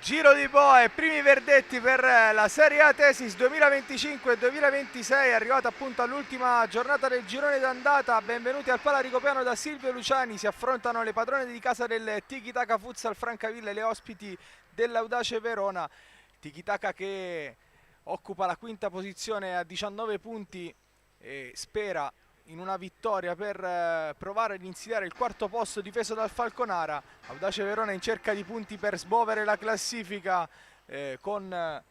Giro di boe, primi verdetti per la Serie A Tesis 2025-2026, arrivata appunto all'ultima giornata del girone d'andata. Benvenuti al Pala Ricopiano da Silvio Luciani. Si affrontano le padrone di casa del Tiki Taka Futsal Francavilla e le ospiti dell'Audace Verona. Tiki Taka che occupa la quinta posizione a 19 punti e spera in una vittoria per provare ad insidiare il quarto posto difeso dal Falconara. Audace Verona in cerca di punti per smuovere la classifica con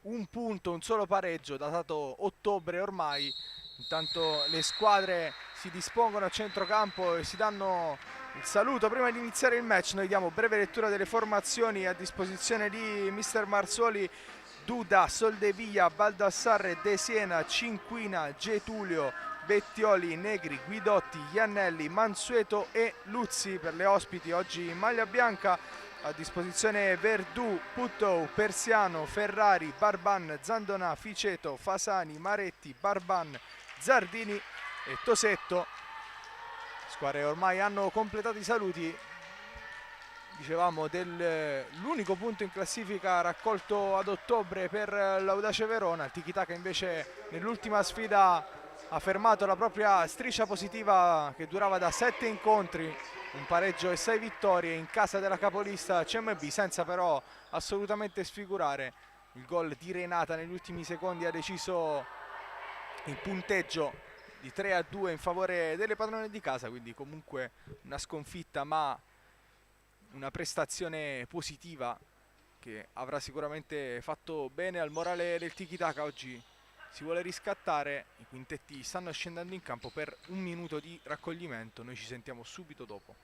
un punto, un solo pareggio datato ottobre ormai. Intanto le squadre si dispongono a centrocampo e si danno il saluto prima di iniziare il match. Noi diamo breve lettura delle formazioni a disposizione di mister Marzoli. Duda, Soldevilla, Baldassarre, De Siena, Cinquina, Getulio, Bettioli, Negri, Guidotti, Iannelli, Mansueto e Luzzi. Per le ospiti oggi in maglia bianca a disposizione Verdù, Puttou, Persiano, Ferrari, Barban, Zandonà, Ficeto, Fasani, Maretti, Barban, Zardini e Tosetto. Squadre ormai hanno completato i saluti, dicevamo, dell'unico punto in classifica raccolto ad ottobre per l'Audace Verona. Il Tiki Taka invece nell'ultima sfida ha fermato la propria striscia positiva che durava da 7 incontri, un pareggio e 6 vittorie in casa della capolista CMB, senza però assolutamente sfigurare. Il gol di Renata negli ultimi secondi ha deciso il punteggio di 3-2 in favore delle padrone di casa, quindi comunque una sconfitta ma una prestazione positiva che avrà sicuramente fatto bene al morale del Tiki Taka. Oggi si vuole riscattare, i quintetti stanno scendendo in campo per un minuto di raccoglimento, noi ci sentiamo subito dopo.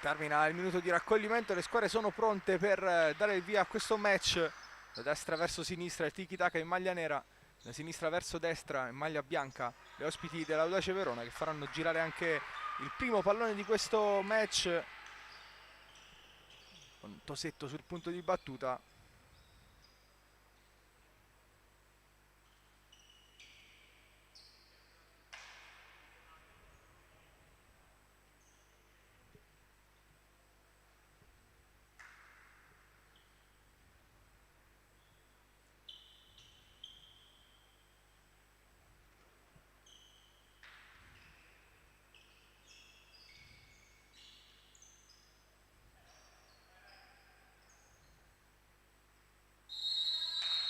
Termina il minuto di raccoglimento, le squadre sono pronte per dare il via a questo match. Da destra verso sinistra il Tiki Taka in maglia nera, da sinistra verso destra in maglia bianca le ospiti dell'Audace Verona, che faranno girare anche il primo pallone di questo match con Tosetto sul punto di battuta.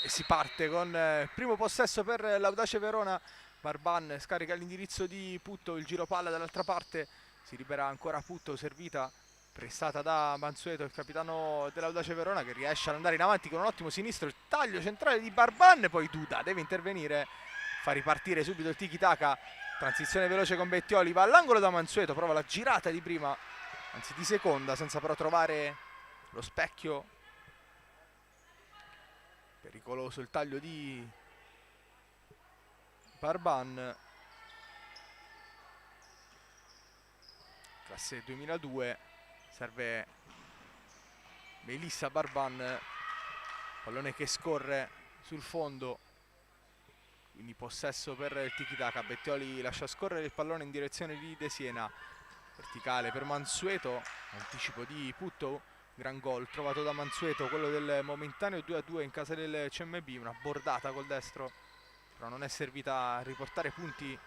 E si parte con il primo possesso per l'Audace Verona. Barban scarica l'indirizzo di Putto, il giro palla dall'altra parte, si libera ancora Putto, servita, pressata da Mansueto, il capitano dell'Audace Verona, che riesce ad andare in avanti con un ottimo sinistro, il taglio centrale di Barban, poi Duda deve intervenire, fa ripartire subito il Tiki Taka, transizione veloce con Bettioli, va all'angolo da Mansueto, prova la girata di prima, anzi di seconda, senza però trovare lo specchio. Pericoloso il taglio di Barban. Classe 2002, serve Melissa Barban, pallone che scorre sul fondo, quindi possesso per il Tiki Taka. Bettioli lascia scorrere il pallone in direzione di De Siena, verticale per Mansueto, anticipo di Putto. Gran gol trovato da Mansueto, quello del momentaneo 2-2 in casa del CMB, una bordata col destro, però non è servita a riportare punti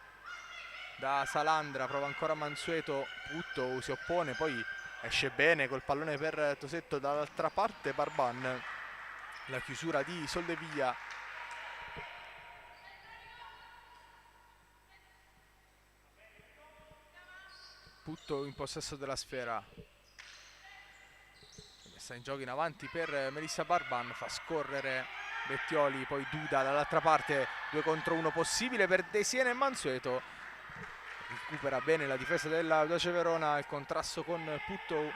da Salandra. Prova ancora Mansueto, Putto si oppone, poi esce bene col pallone per Tosetto, dall'altra parte Barban, la chiusura di Soldevilla. Putto in possesso della sfera, messa in gioco in avanti per Melissa Barban, fa scorrere Bettioli, poi Duda dall'altra parte, 2 contro 1 possibile per De Siena e Mansueto. Recupera bene la difesa dell'Audace Verona, il contrasto con Putto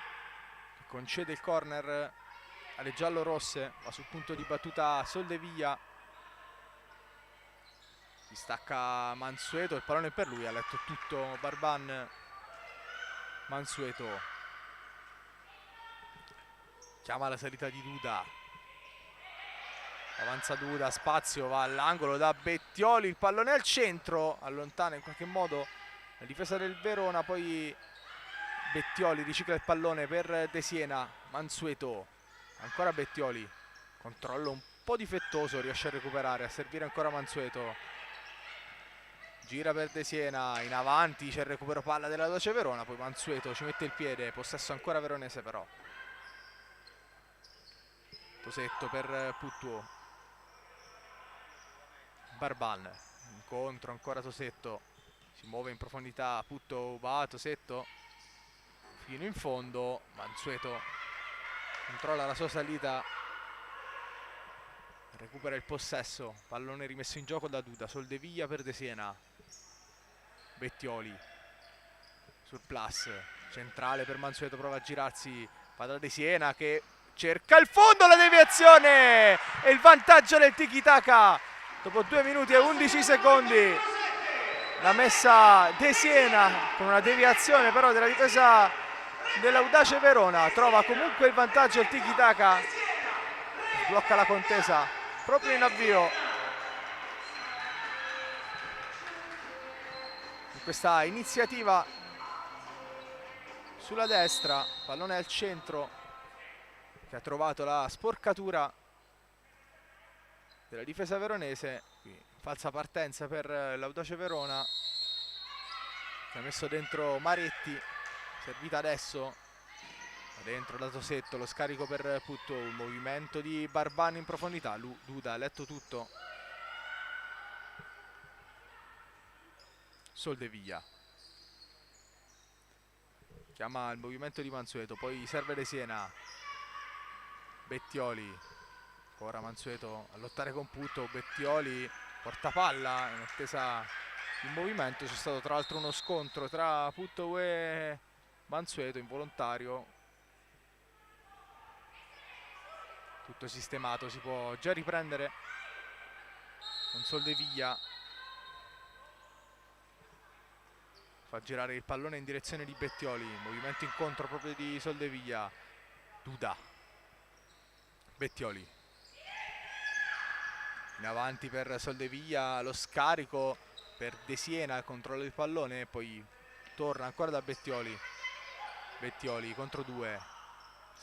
che concede il corner alle giallorosse, va sul punto di battuta Soldevilla, si stacca Mansueto, il pallone è per lui, ha letto tutto Barban. Mansueto chiama la salita di Duda, avanza Duda, spazio, va all'angolo da Bettioli, il pallone al centro, allontana in qualche modo la difesa del Verona, poi Bettioli ricicla il pallone per De Siena. Mansueto, ancora Bettioli, controllo un po' difettoso, riesce a recuperare, a servire ancora Mansueto, gira per De Siena, in avanti c'è il recupero palla della Audace Verona, poi Mansueto ci mette il piede, possesso ancora veronese però. Tosetto per Puttuo, Barban, incontro ancora Tosetto, si muove in profondità, Putto va, Tosetto fino in fondo, Mansueto controlla la sua salita, recupera il possesso, pallone rimesso in gioco da Duda, Soldevilla per De Siena, Bettioli sul plus, centrale per Mansueto, prova a girarsi, va da De Siena che cerca il fondo, la deviazione e il vantaggio del tiki-taka dopo 2 minuti e 11 secondi. La messa De Siena con una deviazione però della difesa dell'Audace Verona, trova comunque il vantaggio il tiki-taka, blocca la contesa proprio in avvio in questa iniziativa sulla destra, pallone al centro che ha trovato la sporcatura della difesa veronese. Qui falsa partenza per l'Audace Verona che ha messo dentro Maretti, servita adesso dentro da Tosetto, lo scarico per Putto, il movimento di Barban in profondità, Duda ha letto tutto, Soldevilla chiama il movimento di Mansueto, poi serve De Siena, Bettioli, ancora Mansueto a lottare con Putto, Bettioli porta palla in attesa il movimento, c'è stato tra l'altro uno scontro tra Putto e Mansueto involontario, tutto sistemato, si può già riprendere con Soldevilla, fa girare il pallone in direzione di Bettioli, movimento incontro proprio di Soldevilla, Duda, Bettioli in avanti per Soldevilla, lo scarico per De Siena, controllo il pallone e poi torna ancora da Bettioli, Bettioli contro 2,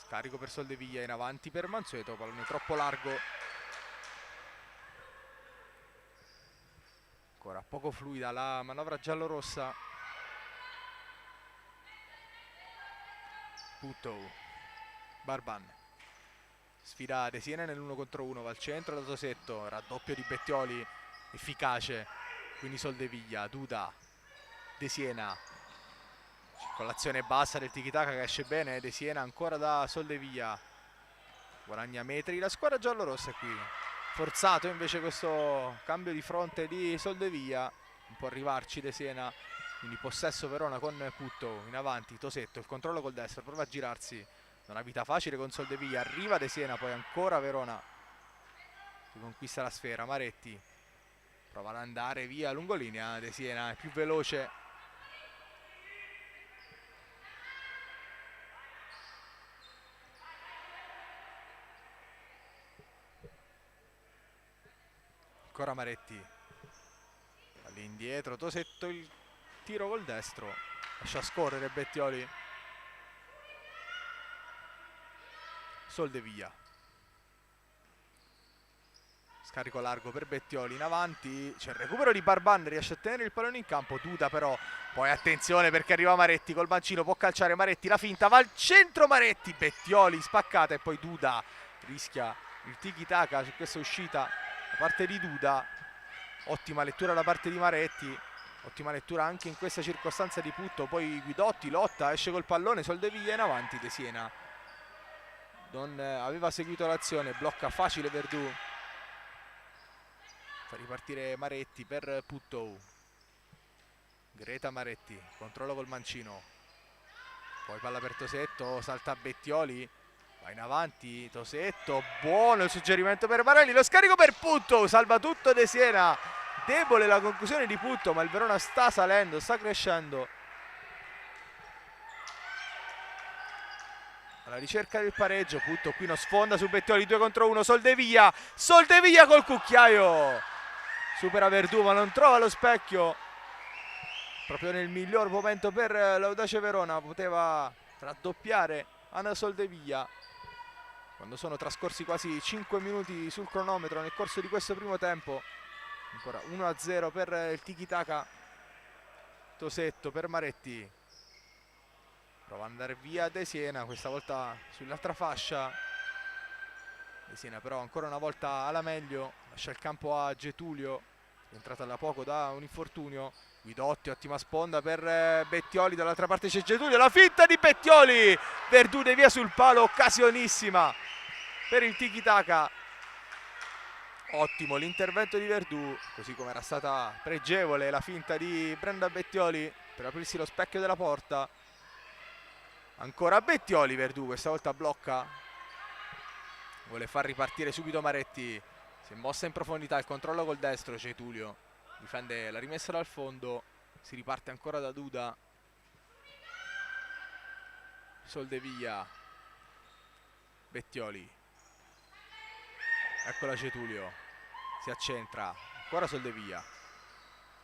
scarico per Soldevilla, in avanti per Mansueto, pallone troppo largo, ancora poco fluida la manovra giallorossa. Putto, Barban sfida De Siena nell'1 contro 1, va al centro da Tosetto, raddoppio di Bettioli efficace, quindi Soldevilla, Duda, De Siena, circolazione bassa del tiki-taka che esce bene, De Siena ancora da Soldevilla, guadagna metri la squadra giallorossa qui, forzato invece questo cambio di fronte di Soldevilla, non può arrivarci De Siena, quindi possesso Verona con Putto, in avanti Tosetto, il controllo col destro, prova a girarsi, non ha vita facile con Soldevilla, arriva De Siena, poi ancora Verona che conquista la sfera, Maretti prova ad andare via lungolinea, De Siena è più veloce, ancora Maretti, all'indietro Tosetto, il tiro col destro, lascia scorrere Bettioli, Soldevilla Scarico largo per Bettioli in avanti, c'è il recupero di Barban, riesce a tenere il pallone in campo, Duda però, poi attenzione perché arriva Maretti col mancino, può calciare Maretti, la finta, va al centro Maretti, Bettioli spaccata e poi Duda rischia il tiki-taka su questa uscita da parte di Duda. Ottima lettura da parte di Maretti, ottima lettura anche in questa circostanza di Putto, poi Guidotti lotta, esce col pallone, Soldeviglia in avanti, De Siena non aveva seguito l'azione, blocca facile Verdù. Fa ripartire Maretti per Puttou. Greta Maretti, controllo col mancino. Poi palla per Tosetto, salta Bettioli, va in avanti Tosetto, buono il suggerimento per Marelli, lo scarico per Puttou, salva tutto De Siena. Debole la conclusione di Puttou, ma il Verona sta salendo, sta crescendo. Alla ricerca del pareggio, Puttou qui non sfonda su Bettioli, 2 contro 1, Soldeviglia col cucchiaio. Supera Verdù ma non trova lo specchio. Proprio nel miglior momento per l'Audace Verona. Poteva raddoppiare Ana Soldeviglia. Quando sono trascorsi quasi 5 minuti sul cronometro nel corso di questo primo tempo. Ancora 1-0 per il tiki-taka. Tosetto per Maretti. Prova ad andare via De Siena, questa volta sull'altra fascia. De Siena però ancora una volta alla meglio, lascia il campo a Getulio, è entrato da poco da un infortunio. Guidotti, ottima sponda per Bettioli, dall'altra parte c'è Getulio, la finta di Bettioli, Verdù devia sul palo, occasionissima per il tiki-taka. Ottimo l'intervento di Verdù, così come era stata pregevole la finta di Brenda Bettioli per aprirsi lo specchio della porta. Ancora Bettioli, Verdù questa volta blocca, vuole far ripartire subito Maretti, si è mossa in profondità, il controllo col destro, Getulio difende la rimessa dal fondo, si riparte ancora da Duda. Soldeviglia, Bettioli, eccola Getulio, si accentra, ancora Soldeviglia,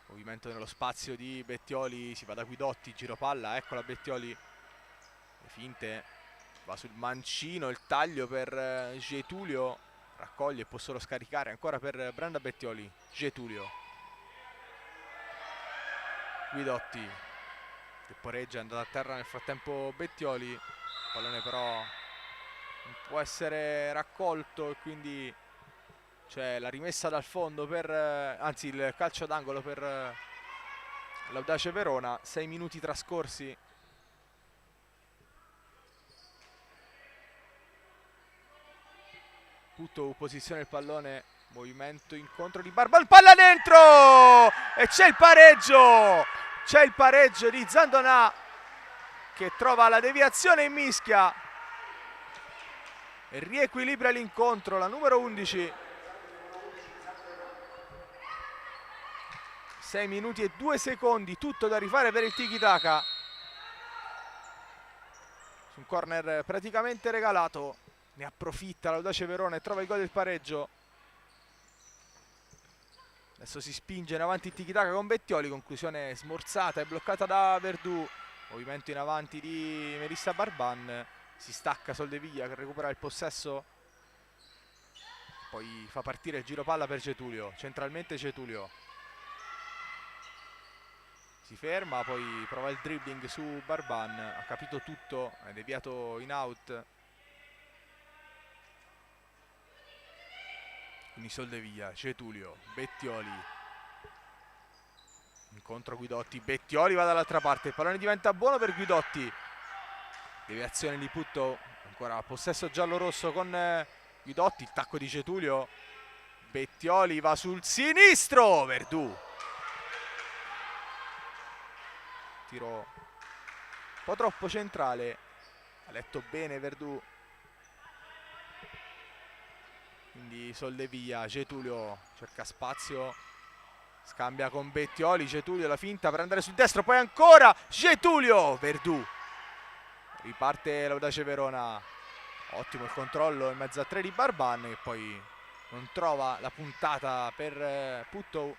movimento nello spazio di Bettioli, si va da Guidotti, giro palla, eccola Bettioli, le finte, va sul mancino, il taglio per Getulio, raccoglie e può solo scaricare, ancora per Brenda Bettioli, Getulio, Guidotti, temporeggia, è andato a terra nel frattempo Bettioli, il pallone però non può essere raccolto e quindi c'è la rimessa dal fondo per, anzi il calcio d'angolo per l'Audace Verona. 6 minuti trascorsi. Putto posizione il pallone, movimento incontro di Barban, palla dentro e c'è il pareggio, di Zandonà che trova la deviazione in mischia e riequilibra l'incontro, la numero 11. 6 minuti e 2 secondi, tutto da rifare per il tiki-taka. Su un corner praticamente regalato, ne approfitta l'Audace Verona e trova il gol del pareggio. Adesso si spinge in avanti il tiki-taka con Bettioli, conclusione smorzata e bloccata da Verdù. Movimento in avanti di Melissa Barban, si stacca Soldeviglia che recupera il possesso, poi fa partire il giro palla per Getulio, centralmente Getulio. Si ferma, poi prova il dribbling su Barban, ha capito tutto, è deviato in out. Quindi Soldeviglia, Getulio, Bettioli, incontro Guidotti, Bettioli va dall'altra parte, il pallone diventa buono per Guidotti, deviazione di Putto, ancora possesso giallo-rosso con Guidotti, il tacco di Getulio, Bettioli va sul sinistro, Verdù, tiro un po' troppo centrale, ha letto bene Verdù. Quindi Soldeviglia, Getulio cerca spazio, scambia con Bettioli, Getulio la finta per andare sul destro, poi ancora Getulio, Verdù. Riparte l'Audace Verona, ottimo il controllo in mezzo a 3 di Barban e poi non trova la puntata per Puttou.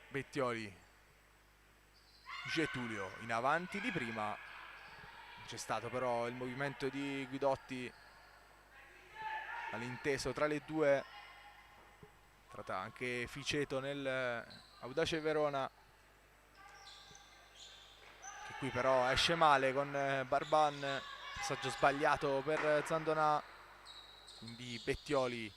Bettioli, Getulio in avanti di prima. C'è stato però il movimento di Guidotti all'inteso tra le due, tratta anche Ficeto nel Audace Verona, che qui però esce male con Barban, passaggio sbagliato per Zandonà, quindi Bettioli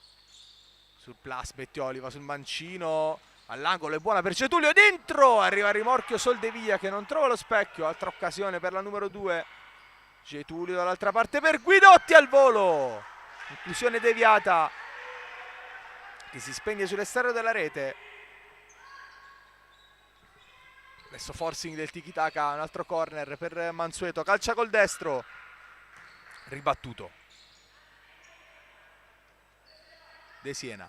sul plus, Bettioli va sul mancino, all'angolo, è buona per Getulio, dentro, arriva il rimorchio Soldevia che non trova lo specchio, altra occasione per la numero 2, Getulio dall'altra parte per Guidotti al volo, inclusione deviata che si spegne sull'esterno della rete. Adesso forcing del tiki-taka, un altro corner per Mansueto, calcia col destro, ribattuto De Siena,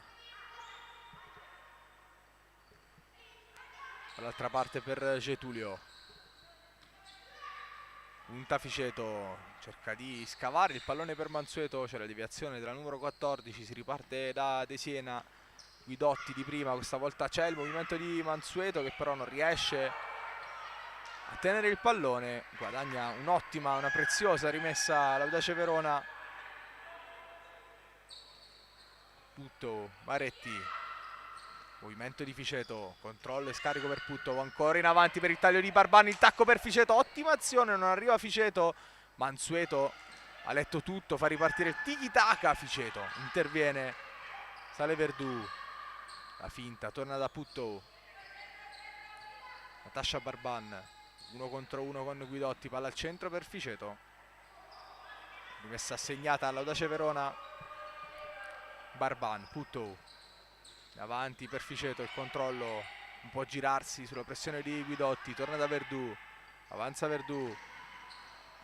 dall'altra parte per Getulio, punta Ficeto, cerca di scavare il pallone per Mansueto, c'è la deviazione della numero 14, si riparte da De Siena, Guidotti di prima, questa volta c'è il movimento di Mansueto che però non riesce a tenere il pallone, guadagna un'ottima, una preziosa rimessa l'Audace Verona. Putto, Maretti, movimento di Ficeto, controllo e scarico per Putto, ancora in avanti per il taglio di Barban, il tacco per Ficeto, ottima azione, non arriva Ficeto, Mansueto ha letto tutto, fa ripartire il tiki-taka, Ficeto interviene, sale Verdù, la finta, torna da Putto, Natascia Barban, 1 contro 1 con Guidotti, palla al centro per Ficeto, rimessa assegnata all'Audace Verona. Barban, Putto, avanti per Ficeto, il controllo, un po' girarsi sulla pressione di Guidotti, torna da Verdù, avanza Verdù,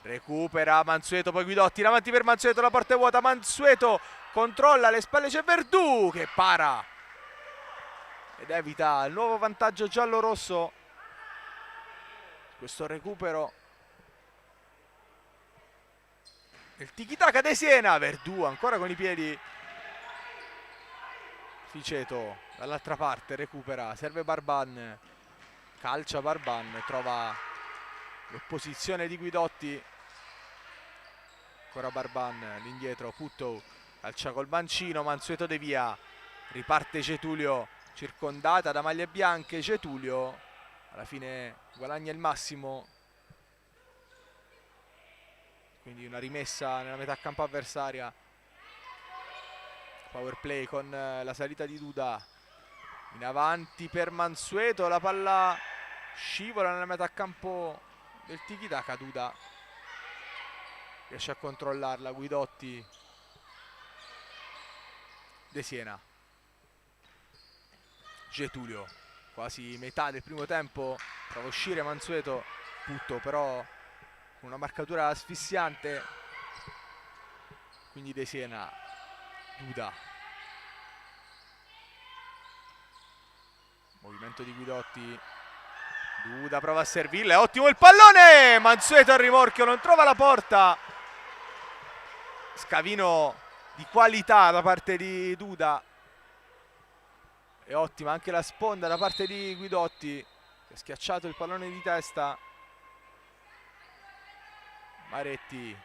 recupera Mansueto, poi Guidotti, in avanti per Mansueto, la porta è vuota, Mansueto controlla, alle spalle c'è Verdù che para ed evita il nuovo vantaggio giallo-rosso. Questo recupero del tiki-taka De Siena, Verdù ancora con i piedi, Ficeto dall'altra parte recupera, serve Barban, calcia Barban, trova l'opposizione di Guidotti, ancora Barban, l'indietro, Putto, calcia col mancino, Mansueto devia, riparte Getulio, circondata da maglie bianche, Getulio alla fine guadagna il massimo, quindi una rimessa nella metà campo avversaria. Power play con la salita di Duda, in avanti per Mansueto, la palla scivola nella metà campo del tiki-taka, Duda riesce a controllarla, Guidotti, De Siena, Getulio, quasi metà del primo tempo, prova a uscire Mansueto, Putto però con una marcatura asfissiante, quindi De Siena, Duda, movimento di Guidotti, Duda prova a servirla, è ottimo il pallone, Mansueto al rimorchio, non trova la porta, scavino di qualità da parte di Duda, è ottima anche la sponda da parte di Guidotti che ha schiacciato il pallone di testa. Maretti,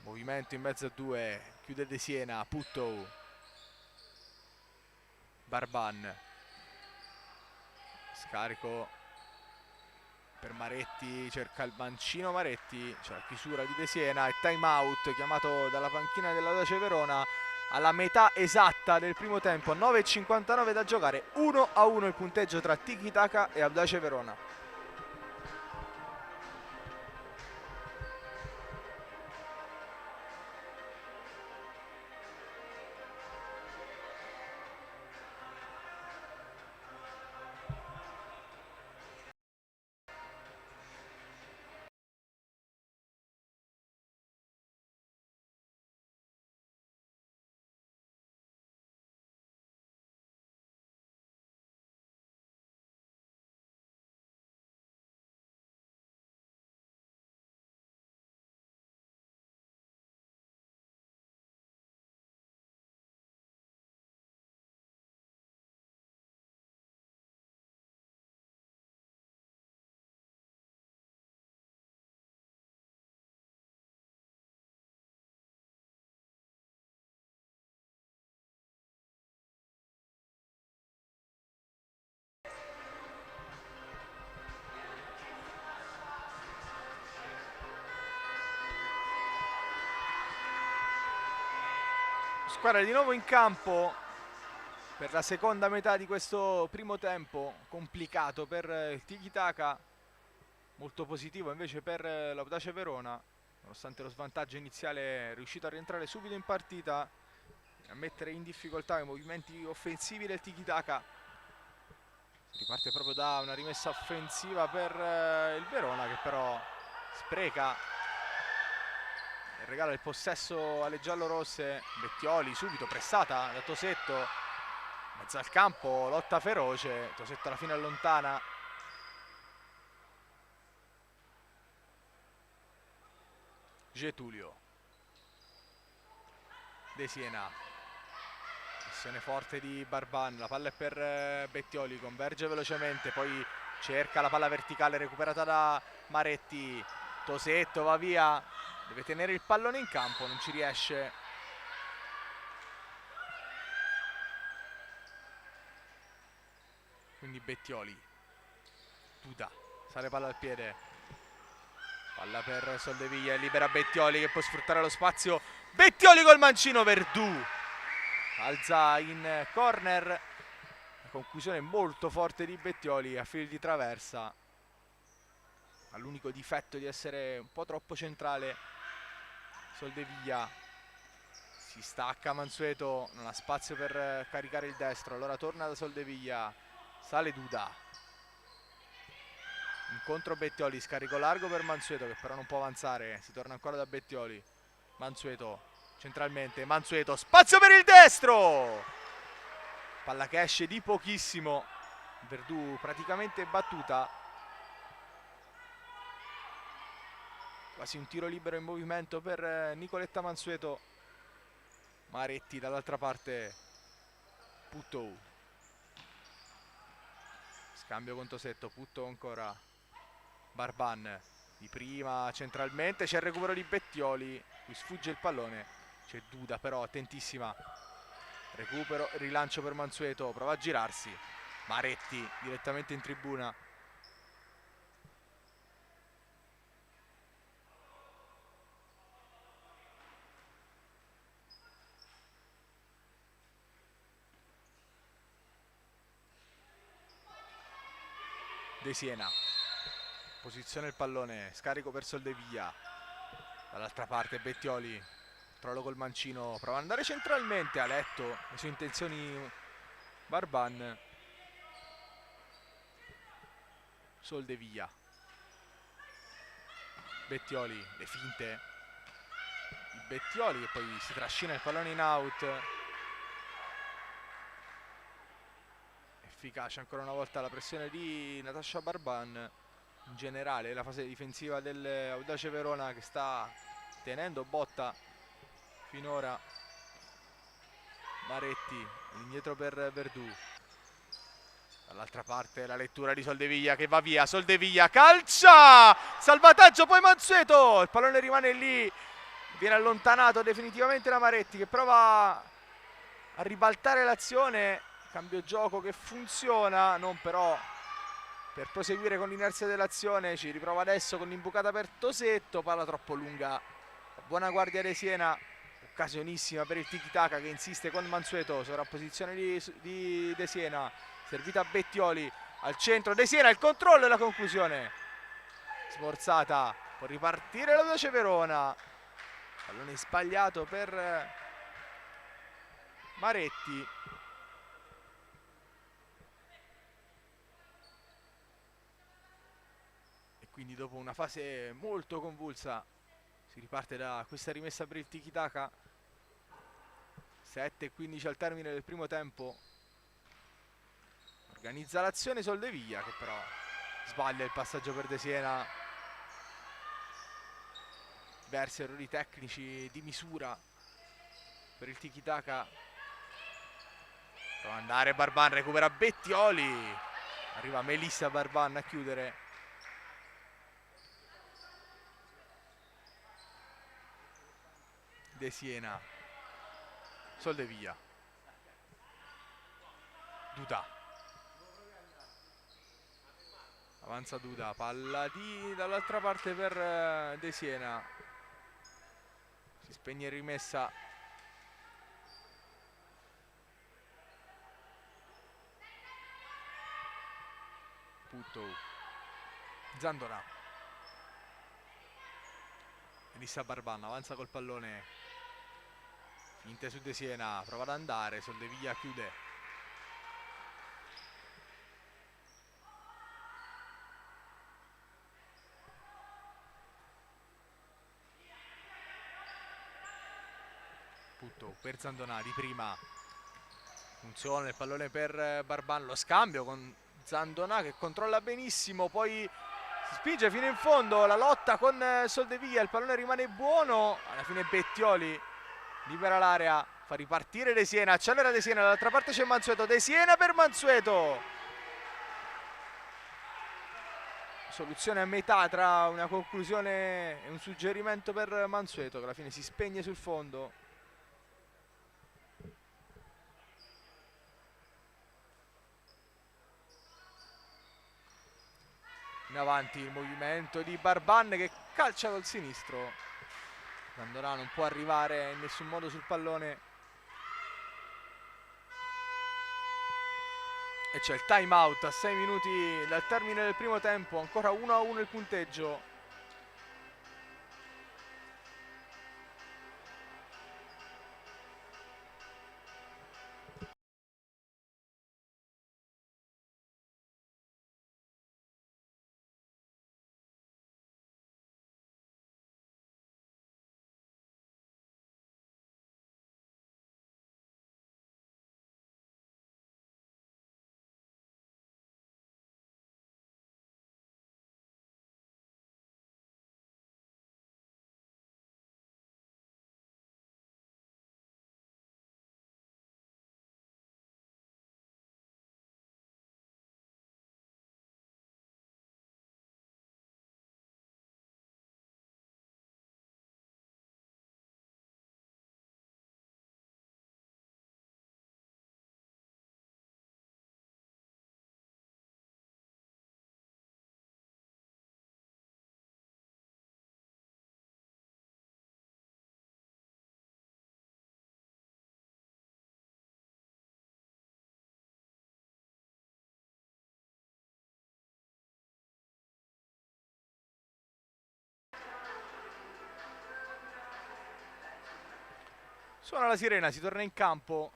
movimento in mezzo a due, chiude De Siena, Putto, Barban, scarico per Maretti, cerca il mancino Maretti, c'è la chiusura di De Siena e time out chiamato dalla panchina dell'Audace Verona alla metà esatta del primo tempo, 9:59 da giocare, 1-1 il punteggio tra Tiki Taka e Audace Verona. Squadra di nuovo in campo per la seconda metà di questo primo tempo, complicato per il tiki-taka, molto positivo invece per l'Audace Verona, nonostante lo svantaggio iniziale è riuscito a rientrare subito in partita e a mettere in difficoltà i movimenti offensivi del tiki-taka. Si riparte proprio da una rimessa offensiva per il Verona, che però spreca e regala il possesso alle giallorosse. Bettioli subito pressata da Tosetto, mezzo al campo, lotta feroce, Tosetto alla fine allontana. Getulio, De Siena, pressione forte di Barban, la palla è per Bettioli, converge velocemente, poi cerca la palla verticale recuperata da Maretti. Tosetto va via, deve tenere il pallone in campo, non ci riesce. Quindi Bettioli, Duda, sale palla al piede, palla per Soldeviglia, libera Bettioli che può sfruttare lo spazio. Bettioli col mancino, Verdù alza in corner, la conclusione molto forte di Bettioli a filo di traversa, ha l'unico difetto di essere un po' troppo centrale. Soldeviglia si stacca, Mansueto non ha spazio per caricare il destro, allora torna da Soldeviglia, sale Duda, incontro Bettioli, scarico largo per Mansueto che però non può avanzare, si torna ancora da Bettioli. Mansueto centralmente, Mansueto, spazio per il destro, palla che esce di pochissimo, Verdù praticamente battuta, quasi un tiro libero in movimento per Nicoletta Mansueto. Maretti dall'altra parte, Puttou, scambio con Tosetto, Puttou ancora, Barban di prima centralmente, c'è il recupero di Bettioli, qui sfugge il pallone, c'è Duda però attentissima, recupero, rilancio per Mansueto, prova a girarsi, Maretti direttamente in tribuna. De Siena, posiziona il pallone, scarico per Soldeviglia, dall'altra parte Bettioli, controllo col mancino, prova ad andare centralmente, ha letto le sue intenzioni Barban. Soldeviglia, Bettioli, le finte di Bettioli che poi si trascina il pallone in out. Efficace ancora una volta la pressione di Natasha Barban, in generale la fase difensiva dell'Audace Verona che sta tenendo botta finora. Maretti indietro per Verdù, dall'altra parte la lettura di Soldeviglia che va via, Soldeviglia calcia, salvataggio poi Mansueto, il pallone rimane lì, viene allontanato definitivamente da Maretti che prova a ribaltare l'azione, cambio gioco che funziona, non però per proseguire con l'inerzia dell'azione, ci riprova adesso con l'imbucata per Tosetto, palla troppo lunga, buona guardia De Siena, occasionissima per il tiki-taka che insiste con Mansueto, sovrapposizione di De Siena, servita a Bettioli, al centro De Siena, il controllo e la conclusione, smorzata, può ripartire l'Audace Verona, pallone sbagliato per Maretti. E quindi dopo una fase molto convulsa si riparte da questa rimessa per il tiki-taka. 7:15 al termine del primo tempo. Organizza l'azione Soldeviglia che però sbaglia il passaggio per De Siena. Diversi errori tecnici di misura per il tiki-taka. Prova ad andare Barban, recupera Bettioli. Arriva Melissa Barban a chiudere. De Siena, Soldeviglia, Duda, avanza Duda, palla dall'altra parte per De Siena, si spegne in rimessa Putto. Zandona. Elissa Barban avanza col pallone. Finte su De Siena, prova ad andare, Soldeviglia chiude. Putto per Zandona di prima. Funziona il pallone per Barban, lo scambio con Zandona che controlla benissimo, poi si spinge fino in fondo, la lotta con Soldeviglia, il pallone rimane buono, alla fine Bettioli libera l'area, fa ripartire De Siena, accelera De Siena, dall'altra parte c'è Mansueto, De Siena per Mansueto. Soluzione a metà tra una conclusione e un suggerimento per Mansueto che alla fine si spegne sul fondo. In avanti il movimento di Barban che calcia col sinistro. Zandona non può arrivare in nessun modo sul pallone. E c'è il time out a 6 minuti dal termine del primo tempo. Ancora 1-1 il punteggio. Suona la sirena, si torna in campo.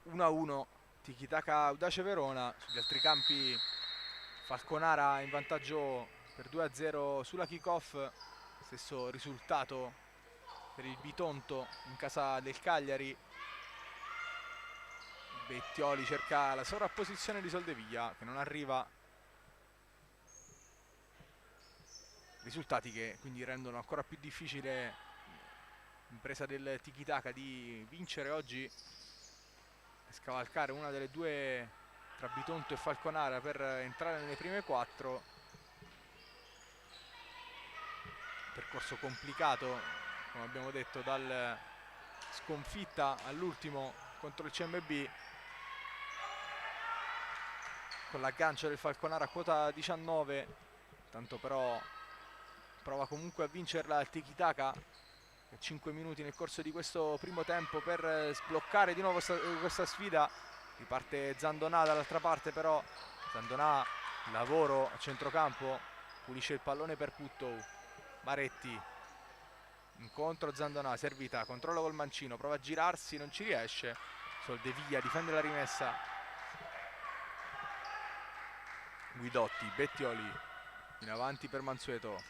1-1, tiki-taka Audace Verona. Sugli altri campi Falconara in vantaggio per 2-0 sulla kick-off. Stesso risultato per il Bitonto in casa del Cagliari. Bettioli cerca la sovrapposizione di Soldeviglia che non arriva. Risultati che quindi rendono ancora più difficile l'impresa del tiki-taka di vincere oggi e scavalcare una delle due tra Bitonto e Falconara per entrare nelle prime 4. Percorso complicato, come abbiamo detto, dal sconfitta all'ultimo contro il CMB, con l'aggancio del Falconara a quota 19. Tanto però prova comunque a vincerla il tiki-taka. 5 minuti nel corso di questo primo tempo per sbloccare di nuovo questa sfida. Riparte Zandona dall'altra parte, però Zandona, lavoro a centrocampo, pulisce il pallone per Puttou. Maretti incontro Zandona, servita, controllo col mancino, prova a girarsi, non ci riesce. Soldeviglia difende la rimessa. Guidotti, Bettioli in avanti per Mansueto,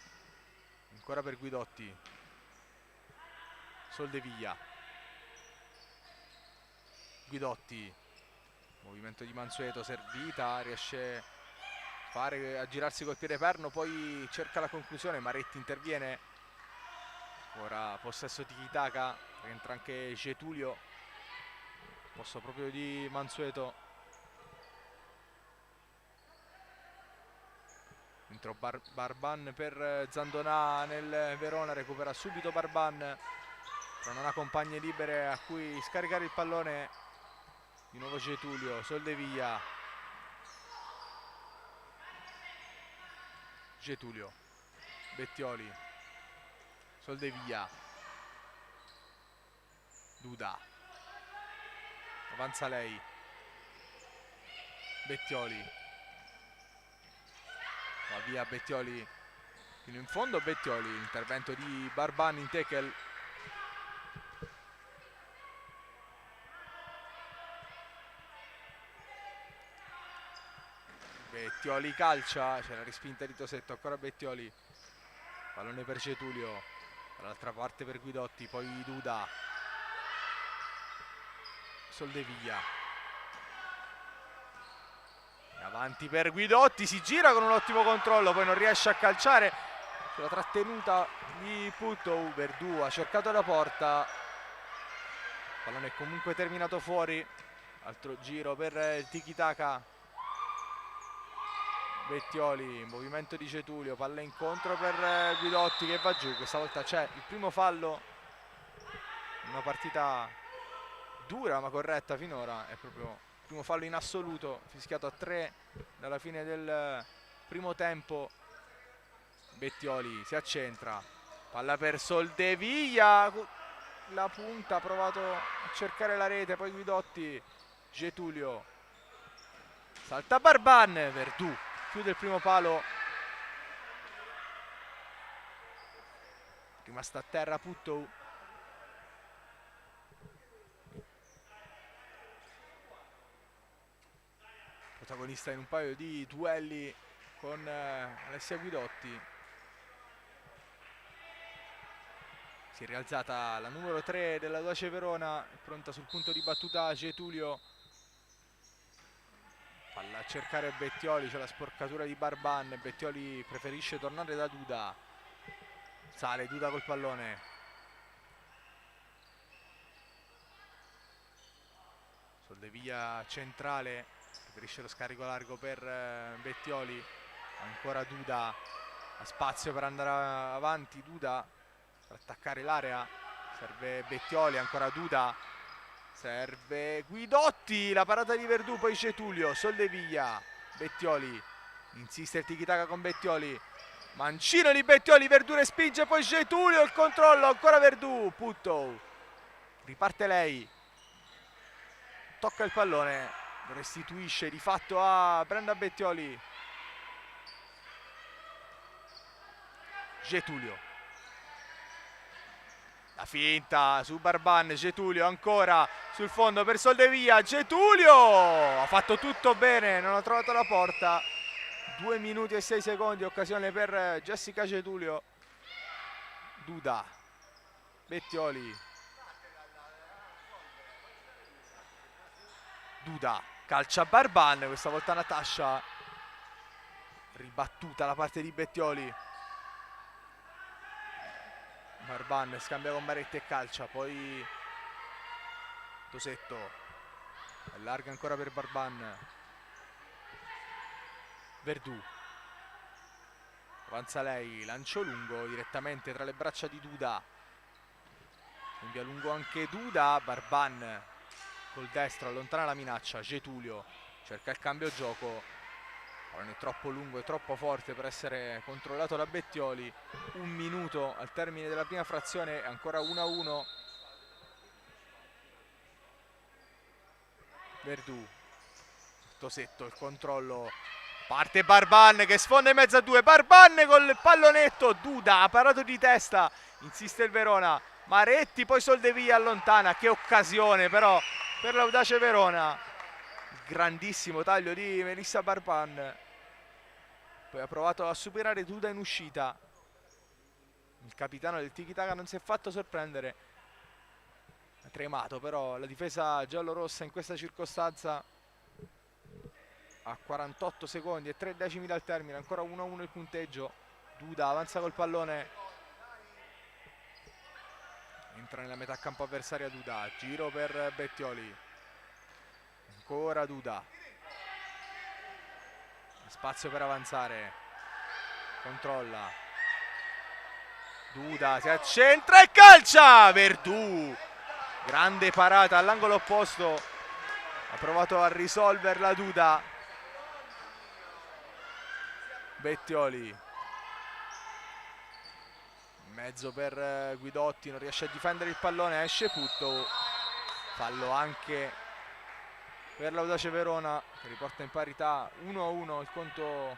ancora per Guidotti. Soldeviglia, Guidotti, movimento di Mansueto, servita, riesce a girarsi col piede perno, poi cerca la conclusione, Maretti interviene. Ora possesso tiki-taka, rientra anche Getulio, posto proprio di Mansueto. Dentro Barban per Zandona nel Verona, recupera subito Barban, però non ha compagne libere a cui scaricare il pallone. Di nuovo Getulio, Soldeviglia, Getulio, Bettioli, Soldeviglia, Duda, avanza lei, Bettioli, Va via Bettioli fino in fondo. Bettioli, l'intervento di Barban in tackle. Bettioli calcia, c'è la respinta di Tosetto, ancora Bettioli, pallone per Getulio, dall'altra parte per Guidotti, poi Duda, Soldeviglia, avanti per Guidotti, si gira con un ottimo controllo, poi non riesce a calciare sulla trattenuta di Puttou. Verdù ha cercato la porta, pallone è comunque terminato fuori, altro giro per il tiki-taka. Bettioli, movimento di Getulio, palla incontro per Guidotti che va giù. Questa volta c'è il primo fallo, una partita dura ma corretta finora, è proprio il primo fallo in assoluto, fischiato a 3 dalla fine del primo tempo. Bettioli si accentra, palla per Soldeviglia, la punta, ha provato a cercare la rete, poi Guidotti, Getulio, salta Barban, Verdù chiude il primo palo, rimasta a terra Puttou. Protagonista in un paio di duelli con Alessia Guidotti. Si è rialzata la numero 3 dell'Audace Verona, pronta sul punto di battuta Getulio. Palla a cercare Bettioli, c'è la sporcatura di Barban, Bettioli preferisce tornare da Duda. Sale Duda col pallone. Soldeviglia centrale, preferisce lo scarico largo per Bettioli. Ancora Duda, ha spazio per andare avanti Duda, per attaccare l'area. Serve Bettioli, ancora Duda. Serve Guidotti, la parata di Verdù, poi Getulio, Soldeviglia, Bettioli, insiste il tiki-taka con Bettioli, mancino di Bettioli, Verdù respinge, poi Getulio, il controllo, ancora Verdù, Puttou, riparte lei, tocca il pallone, lo restituisce di fatto a Brenda Bettioli, Getulio. La finta su Barban, Getulio ancora sul fondo per Soldeviglia, Getulio ha fatto tutto bene, non ha trovato la porta. 2 minuti e 6 secondi, occasione per Jessica Getulio. Duda, Bettioli, Duda, calcia Barban, questa volta Natascia, ribattuta la parte di Bettioli. Barban scambia con Maretti e calcia, poi Tosetto, allarga ancora per Barban, Verdù, avanza lei, lancio lungo direttamente tra le braccia di Duda, invia lungo anche Duda, Barban col destro allontana la minaccia, Getulio cerca il cambio gioco, non è troppo lungo e troppo forte per essere controllato da Bettioli. 1 minuto al termine della prima frazione, ancora 1-1. Verdù, Tosetto, il controllo, parte Barban che sfonda in mezzo a 2, Barban col pallonetto, Duda ha parato di testa, insiste il Verona, Maretti, poi Soldeviglia allontana, che occasione però per l'Audace Verona, grandissimo taglio di Melissa Barban, poi ha provato a superare Duda in uscita, il capitano del tiki-taka non si è fatto sorprendere, ha tremato però la difesa giallorossa in questa circostanza. A 48 secondi e 3 decimi dal termine, ancora 1-1 il punteggio. Duda avanza col pallone, entra nella metà campo avversaria Duda, giro per Bettioli, ancora Duda, spazio per avanzare, controlla, Duda si accentra e calcia, Verdù, grande parata all'angolo opposto, ha provato a risolverla Duda, Bettioli in mezzo per Guidotti, non riesce a difendere il pallone, esce Puttou, fallo anche per l'Audace Verona che riporta in parità 1-1 il conto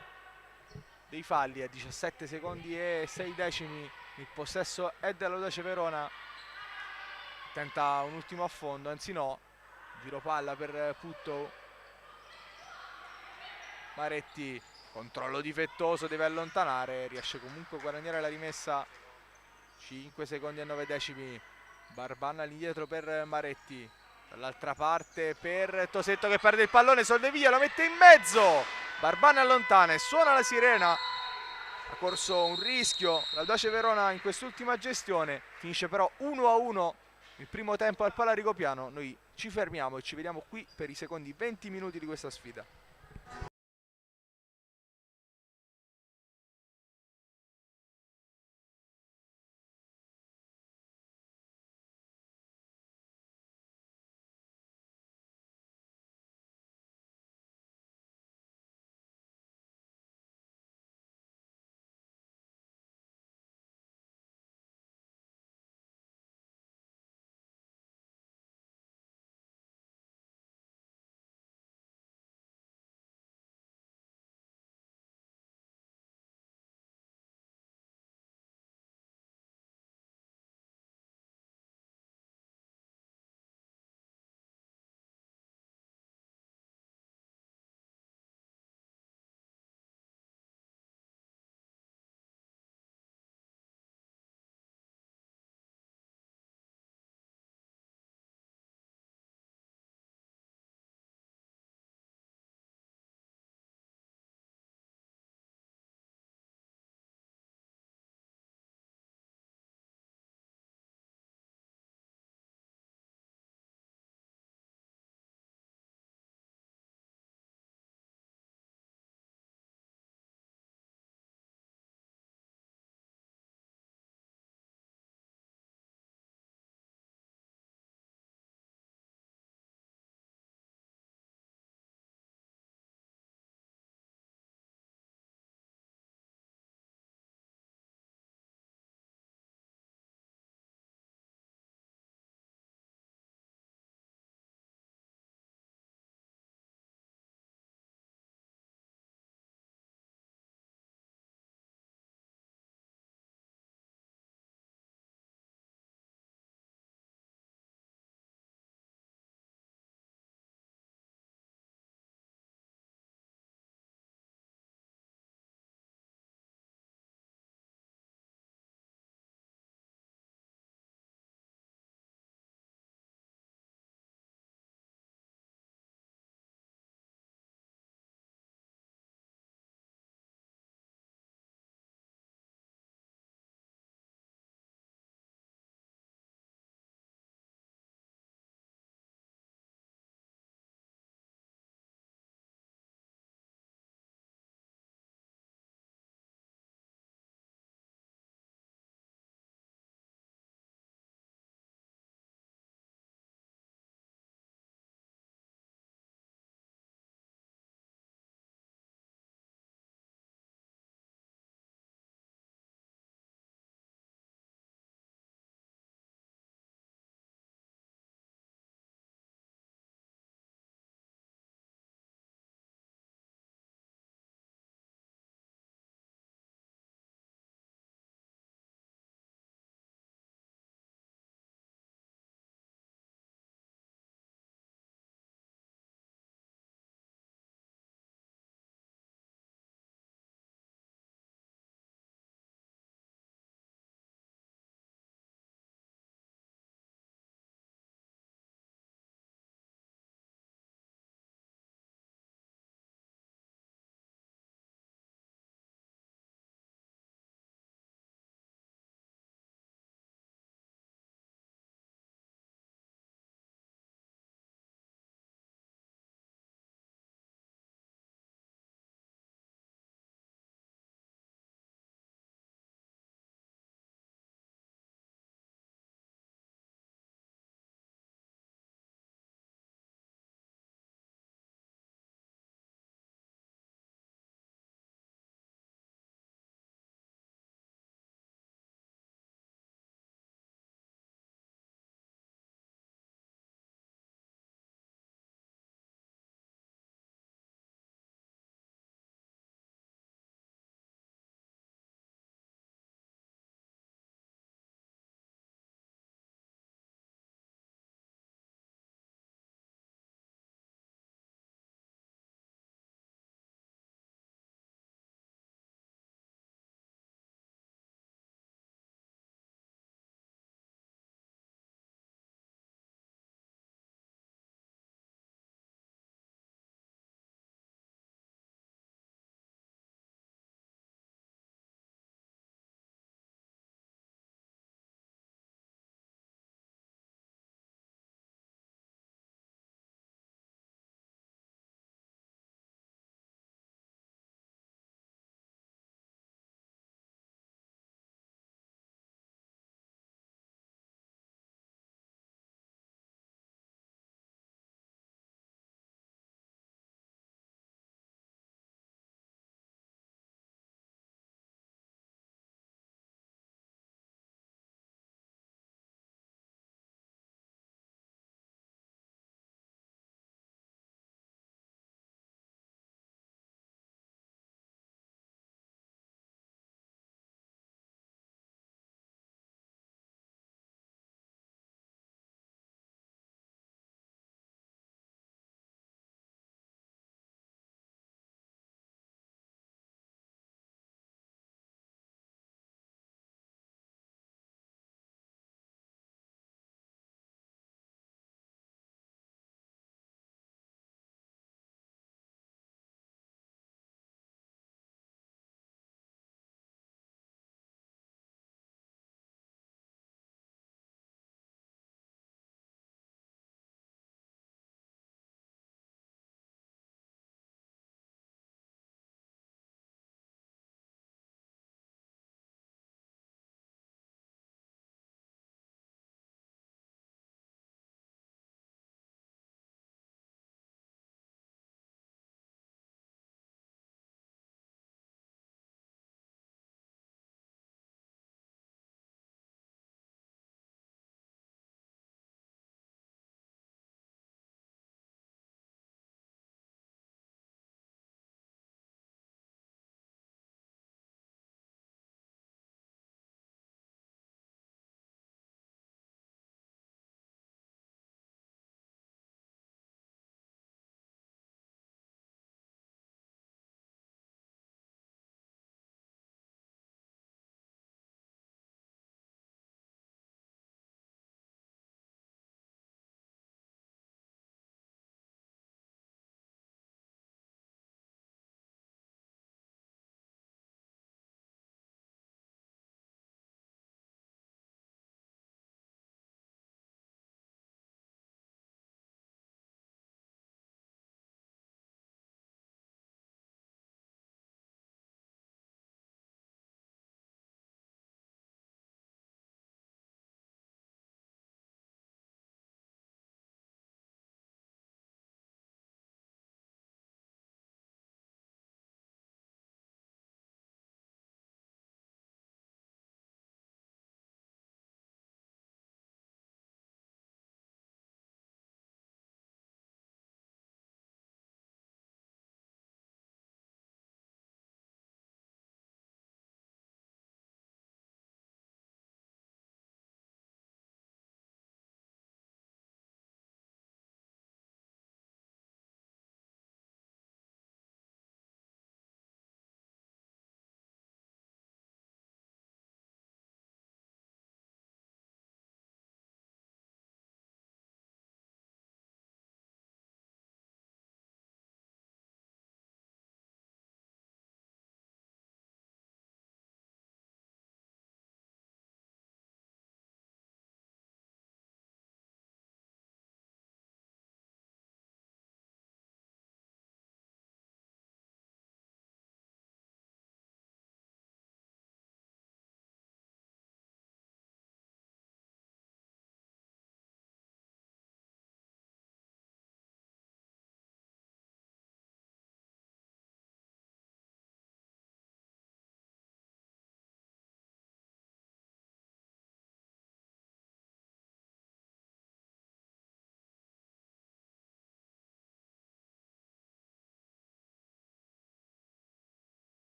dei falli a 17 secondi e 6 decimi. Il possesso è dell'Audace Verona. Tenta un ultimo affondo, anzi no, giro palla per Putto. Maretti, controllo difettoso, deve allontanare, riesce comunque a guadagnare la rimessa. 5 secondi e 9 decimi. Barbanna all'indietro per Maretti, dall'altra parte per Tosetto che perde il pallone, Soldevia lo mette in mezzo, Barbanna allontana e suona la sirena. Ha corso un rischio l'Audace Verona in quest'ultima gestione, finisce però 1-1 il primo tempo al Pala Rigopiano. Noi ci fermiamo e ci vediamo qui per i secondi 20 minuti di questa sfida.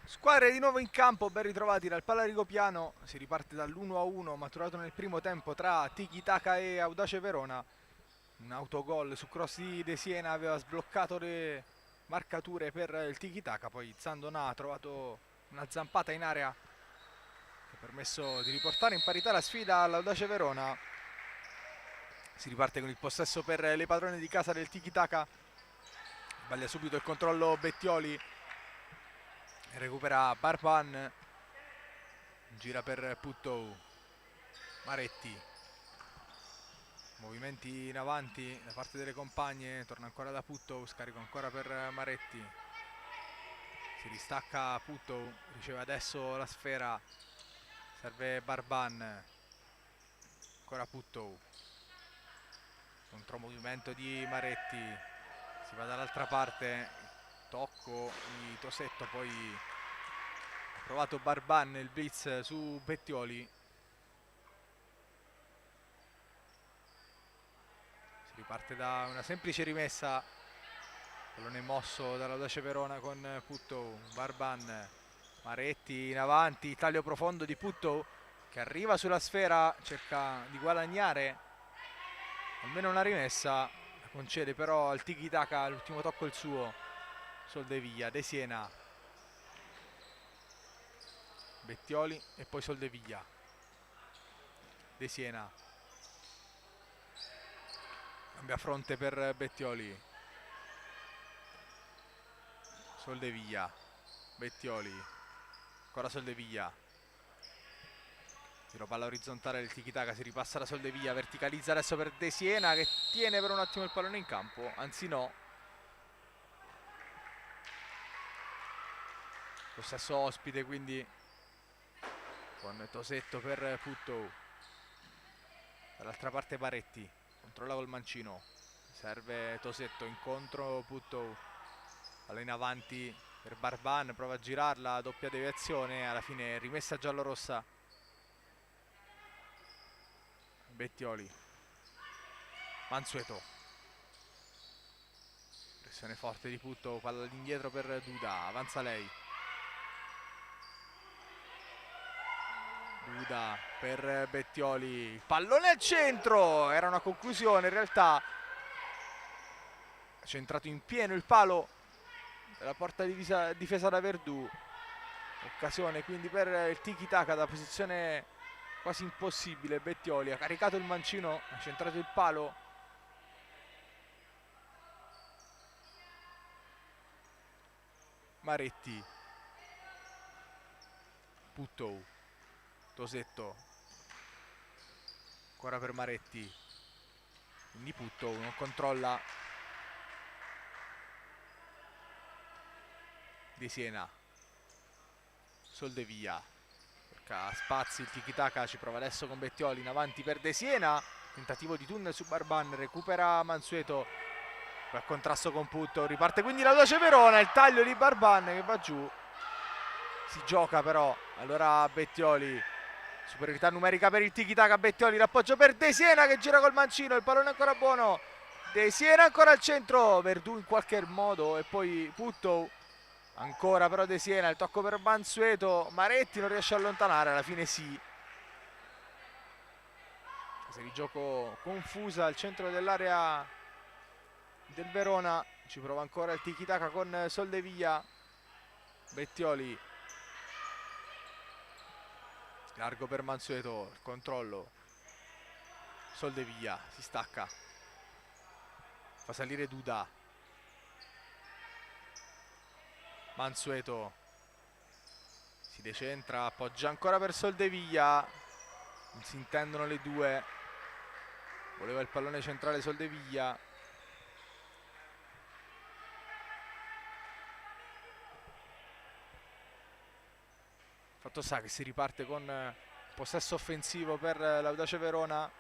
Squadre di nuovo in campo, ben ritrovati dal Palla Rigopiano. Si riparte dall'1-1 maturato nel primo tempo tra Tiki Taka e Audace Verona. Un autogol su cross di De Siena aveva sbloccato le marcature per il Tiki Taka, poi Zandona ha trovato una zampata in area che ha permesso di riportare in parità la sfida all'Audace Verona. Si riparte con il possesso per le padrone di casa del Tiki Taka. Sbaglia subito il controllo Bettioli. Recupera Barban, gira per Puttou, Maretti, movimenti in avanti da parte delle compagne, torna ancora da Puttou, scarico ancora per Maretti, si ristacca Puttou, riceve adesso la sfera, serve Barban, ancora Puttou, contromovimento di Maretti, si va dall'altra parte, tocco di Tosetto, poi ha provato Barban il blitz su Bettioli. Si riparte da una semplice rimessa, pallone mosso dall'Audace Verona con Puttou, Barban, Maretti in avanti, taglio profondo di Puttou che arriva sulla sfera, cerca di guadagnare almeno una rimessa, la concede però al Tiki Taka, l'ultimo tocco è il suo. Soldeviglia, De Siena, Bettioli e poi Soldeviglia, De Siena, cambia fronte per Bettioli, Soldeviglia, Bettioli, ancora Soldeviglia, tiro palla orizzontale del Tiki Taka, si ripassa la Soldeviglia, verticalizza adesso per De Siena che tiene per un attimo il pallone in campo, anzi no. Possesso ospite quindi con Tosetto per Puttou, dall'altra parte Maretti, controlla col mancino, serve Tosetto, incontro Puttou, palla in avanti per Barban, prova a girarla, doppia deviazione, alla fine rimessa giallorossa. Bettioli, Mansueto, pressione forte di Puttou, palla all'indietro per Duda, avanza lei. Duda per Bettioli, il pallone al centro, era una conclusione in realtà, è centrato in pieno il palo della porta difesa da Verdù, occasione quindi per il Tiki Taka da posizione quasi impossibile. Bettioli ha caricato il mancino, ha centrato il palo, Maretti, Puttou, Tosetto, ancora per Maretti, quindi Puttou non controlla, De Siena, Soldeviglia, cerca spazi il Tiki Taka, ci prova adesso con Bettioli in avanti per De Siena, tentativo di tunnel su Barban, recupera Mansueto, poi a contrasto con Puttou, riparte quindi l'Audace Verona, il taglio di Barban che va giù, si gioca però, allora Bettioli, superiorità numerica per il Tiki Taka, Bettioli, l'appoggio per De Siena che gira col mancino, il pallone è ancora buono, De Siena ancora al centro, Verdù in qualche modo e poi Puttou, ancora però De Siena, il tocco per Mansueto, Maretti non riesce a allontanare, alla fine sì. Fase di gioco confusa al centro dell'area del Verona, ci prova ancora il Tiki Taka con Soldeviglia, Bettioli, largo per Mansueto, il controllo, Soldeviglia, si stacca, fa salire Duda, Mansueto, si decentra, appoggia ancora per Soldeviglia, non si intendono le due, voleva il pallone centrale Soldeviglia, fatto sta che si riparte con possesso offensivo per l'Audace Verona.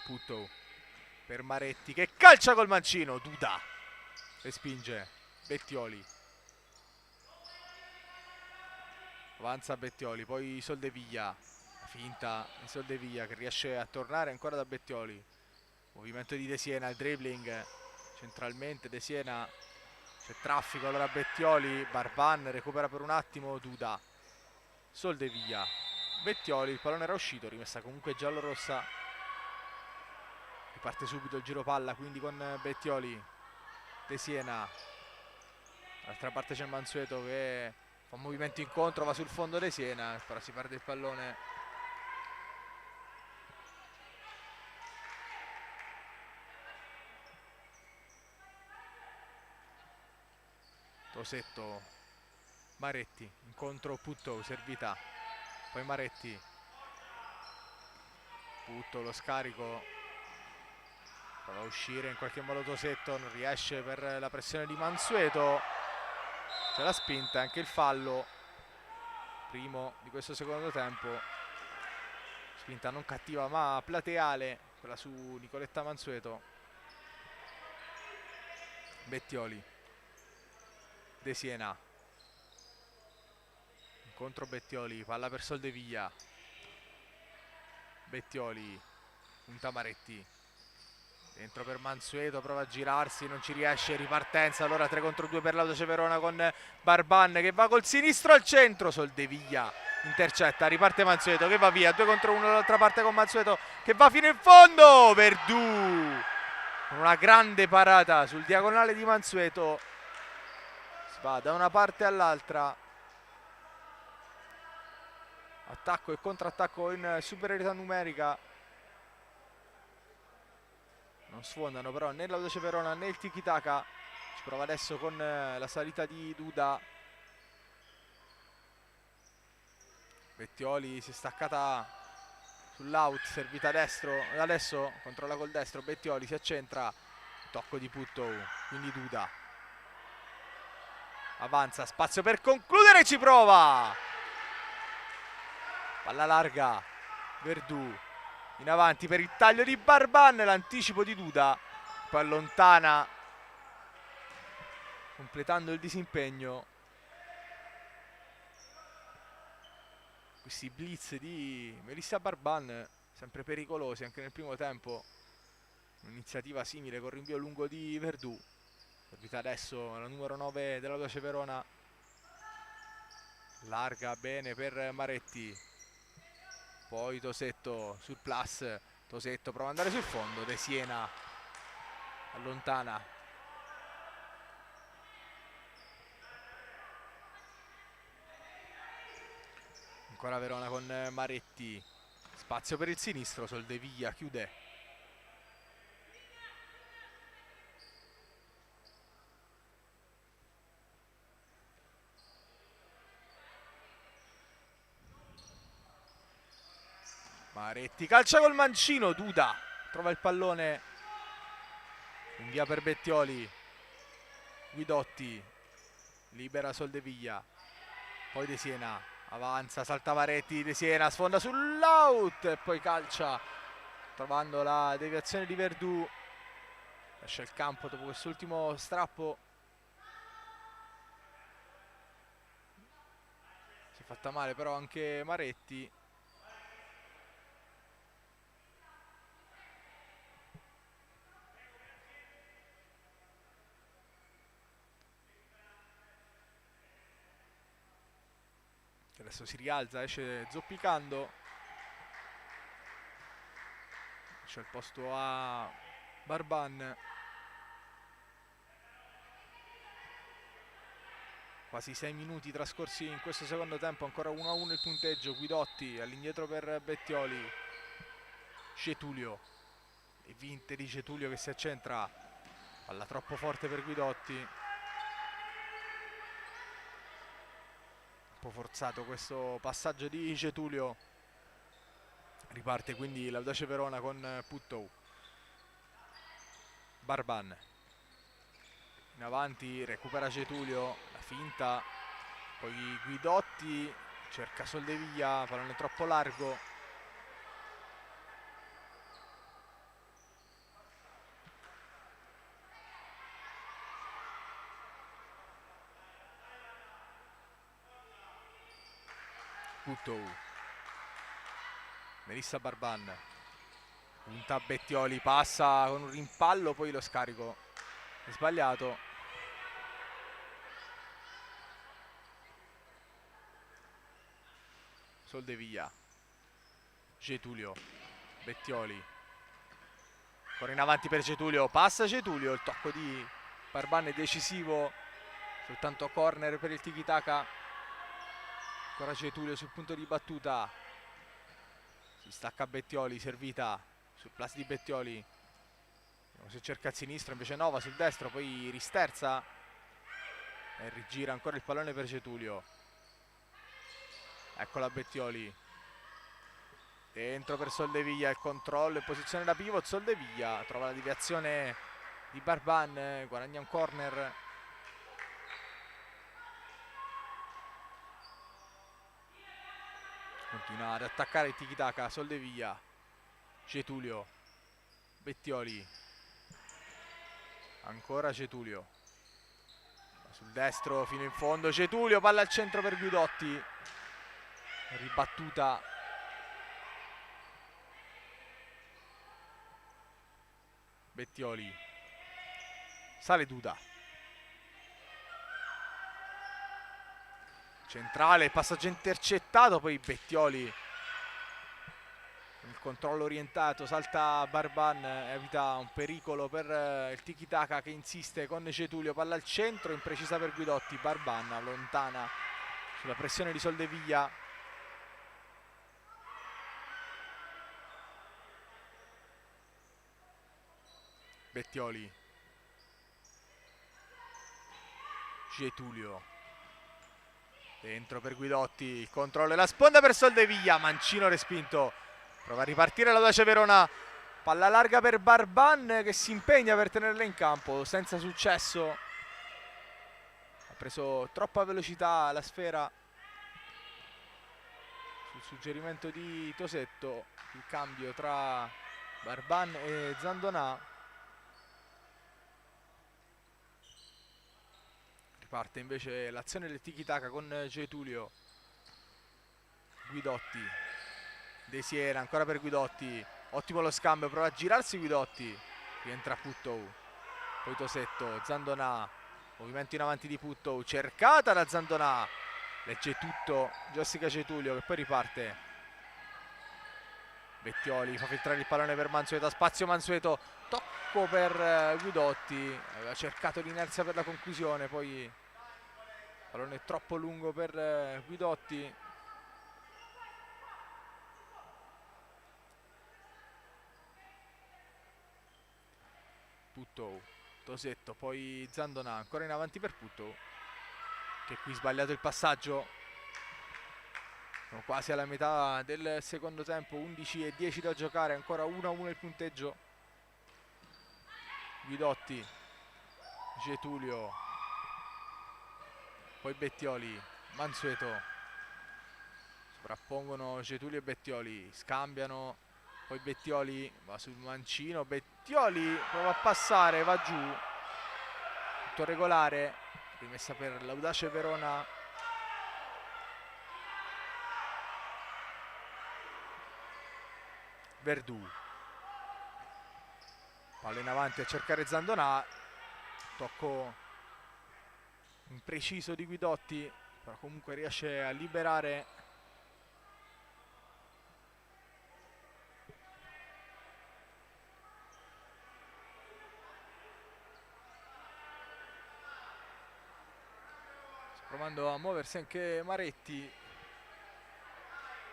Puttou per Maretti che calcia col mancino, Duda respinge, Bettioli, avanza Bettioli, poi Soldeviglia, finta di Soldevia che riesce a tornare ancora da Bettioli. Movimento di De Siena, il dribbling centralmente De Siena, c'è traffico, allora Bettioli, Barban recupera per un attimo Duda, Soldevia, Bettioli, il pallone era uscito, rimessa comunque giallorossa, riparte subito il giro palla quindi con Bettioli, De Siena, dall'altra parte c'è Mansueto che fa un movimento incontro, va sul fondo De Siena, però si perde il pallone. Tosetto, Maretti, incontro Putto, servità, poi Maretti, Putto, lo scarico, prova a uscire in qualche modo Tosetto, non riesce per la pressione di Mansueto, c'è la spinta, anche il fallo, primo di questo secondo tempo, spinta non cattiva ma plateale, quella su Nicoletta Mansueto. Bettioli, De Siena, contro Bettioli, palla per Soldevia, Bettioli, punta Maretti, dentro per Mansueto, prova a girarsi, non ci riesce, ripartenza, allora 3 contro 2 per l'Audace Verona con Barban che va col sinistro al centro, Soldevia intercetta, riparte Mansueto che va via, 2 contro 1 dall'altra parte con Mansueto che va fino in fondo, Verdù con una grande parata sul diagonale di Mansueto, si va da una parte all'altra, attacco e contrattacco in superiorità numerica, non sfondano però né l'Audace Verona né il Tiki Taka, ci prova adesso con la salita di Duda, Bettioli si è staccata sull'out, servita a destro, adesso controlla col destro, Bettioli si accentra, tocco di Putto, quindi Duda, avanza, spazio per concludere, ci prova, palla larga, Verdù, in avanti per il taglio di Barban, l'anticipo di Duda, poi allontana completando il disimpegno. Questi blitz di Melissa Barban sempre pericolosi anche nel primo tempo, un'iniziativa simile con rinvio lungo di Verdù, servita adesso la numero 9 dell'Audace Verona, larga bene per Maretti, poi Tosetto sul plus, Tosetto prova ad andare sul fondo, De Siena allontana, ancora Verona con Maretti, spazio per il sinistro, Soldevia chiude, Maretti calcia col mancino, Duda trova il pallone in via per Bettioli, Guidotti libera Soldevia, poi De Siena avanza, salta Maretti, De Siena sfonda sull'out e poi calcia trovando la deviazione di Verdù, lascia il campo dopo quest'ultimo strappo, si è fatta male però anche Maretti. Adesso si rialza, esce zoppicando, c'è il posto a Barban, quasi 6 minuti trascorsi in questo secondo tempo, ancora 1-1 il punteggio, Guidotti all'indietro per Bettioli, Getulio, e vinte di Getulio che si accentra, palla troppo forte per Guidotti, un po' forzato questo passaggio di Getulio, riparte quindi l'Audace Verona con Puttou, Barban in avanti, recupera Getulio, la finta, poi Guidotti cerca Soldevia, pallone troppo largo, Puttou Melissa Barban. Punta Bettioli, passa con un rimpallo, poi lo scarico è sbagliato. Soldevilla. Getulio. Bettioli. Ancora in avanti per Getulio, passa Getulio, il tocco di Barban è decisivo, soltanto corner per il tiki-taka. Ancora Getulio sul punto di battuta, si stacca Bettioli, servita sul plus di Bettioli, vediamo se cerca a sinistra, invece no, va sul destro, poi risterza e rigira ancora il pallone per Getulio. Eccola Bettioli, dentro per Soldevilla, il controllo in posizione da pivot. Soldevilla trova la deviazione di Barban, guadagna un corner. Continua ad attaccare il tiki-taka Soldevilla. Getulio. Bettioli. Ancora Getulio. Va sul destro fino in fondo. Getulio, palla al centro per Guidotti. Ribattuta. Bettioli. Sale Duda. Centrale, il passaggio intercettato, poi Bettioli. Il controllo orientato, salta Barban, evita un pericolo per il tiki-taka che insiste con Getulio. Palla al centro, imprecisa per Guidotti. Barban allontana sulla pressione di Soldevilla. Bettioli. Getulio. Dentro per Guidotti, il controllo e la sponda per Soldevilla. Mancino respinto. Prova a ripartire l'Audace Verona. Palla larga per Barban che si impegna per tenerla in campo, senza successo. Ha preso troppa velocità la sfera. Sul suggerimento di Tosetto, il cambio tra Barban e Zandonà. Parte invece l'azione del tiki-taka con Getulio. Guidotti. De Siena, ancora per Guidotti. Ottimo lo scambio, prova a girarsi Guidotti. Rientra Puttou. Poi Tosetto, Zandonà. Movimento in avanti di Puttou. Cercata da Zandonà. Legge tutto Jessica Getulio che poi riparte. Bettioli fa filtrare il pallone per Mansueto. Spazio Mansueto. Tocco per Guidotti. Aveva cercato l'inerzia per la conclusione, poi pallone troppo lungo per Guidotti. Puttou, Tosetto, poi Zandonà, ancora in avanti per Puttou, che qui sbagliato il passaggio. Siamo quasi alla metà del secondo tempo, 11:10 da giocare, ancora 1-1 il punteggio. Guidotti, Getulio, poi Bettioli, Mansueto. Sovrappongono Getulio e Bettioli, scambiano, poi Bettioli va sul mancino, Bettioli prova a passare, va giù, tutto regolare, rimessa per l'Audace Verona. Verdù, palla in avanti a cercare Zandonà, tocco impreciso di Guidotti, però comunque riesce a liberare provando a muoversi anche Maretti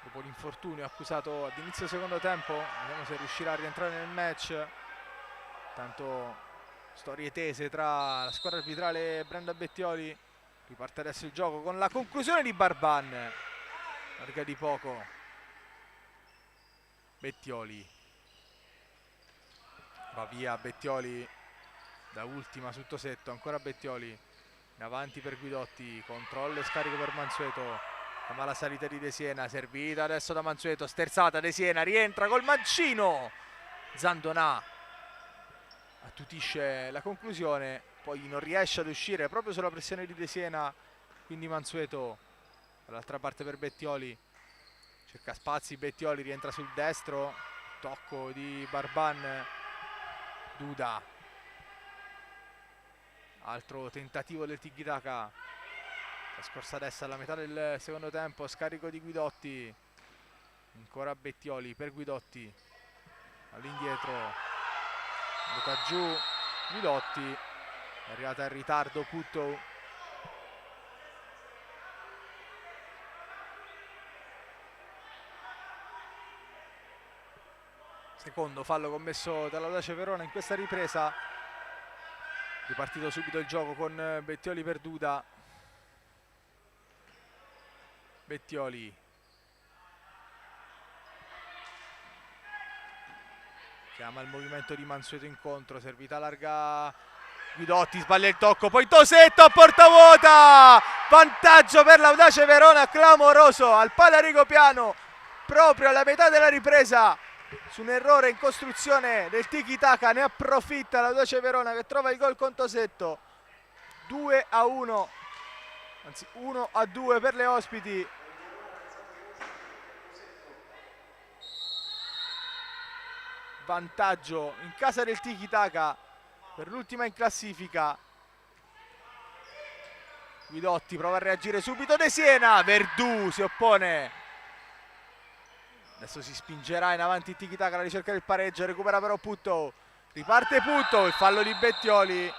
dopo l'infortunio accusato ad inizio secondo tempo. Vediamo se riuscirà a rientrare nel match. Tanto storie tese tra la squadra arbitrale e Brenda Bettioli. Riparte adesso il gioco con la conclusione di Barban, larga di poco. Bettioli va via, Bettioli da ultima su Tosetto, ancora Bettioli in avanti per Guidotti, controllo e scarico per Mansueto. La mala salita di De Siena, servita adesso da Mansueto, sterzata De Siena, rientra col mancino. Zandonà attutisce la conclusione, poi non riesce ad uscire proprio sulla pressione di De Siena, quindi Mansueto dall'altra parte per Bettioli. cerca spazi Bettioli, rientra sul destro, tocco di Barban, Duda, altro tentativo del tiki-taka, la scorsa destra alla metà del secondo tempo, scarico di Guidotti, ancora Bettioli per Guidotti, all'indietro, butta giù Guidotti, è arrivata in ritardo Putto. Secondo fallo commesso dall'Audace Verona in questa ripresa. Ripartito subito il gioco con Bettioli per Duda. Bettioli. Chiama il movimento di Mansueto incontro, servita larga Guidotti, sbaglia il tocco, poi Tosetto a porta vuota! Vantaggio per l'Audace Verona, clamoroso al Pala Rigopiano, proprio alla metà della ripresa. Su un errore in costruzione del tiki-taka ne approfitta l'Audace Verona che trova il gol con Tosetto. 2-1, anzi 1-2 per le ospiti. Vantaggio in casa del tiki-taka per l'ultima in classifica. Guidotti prova a reagire subito, De Siena, Verdù si oppone. Adesso si spingerà in avanti il tiki-taka alla ricerca del pareggio, recupera però Putto, riparte Putto, il fallo di Bettioli.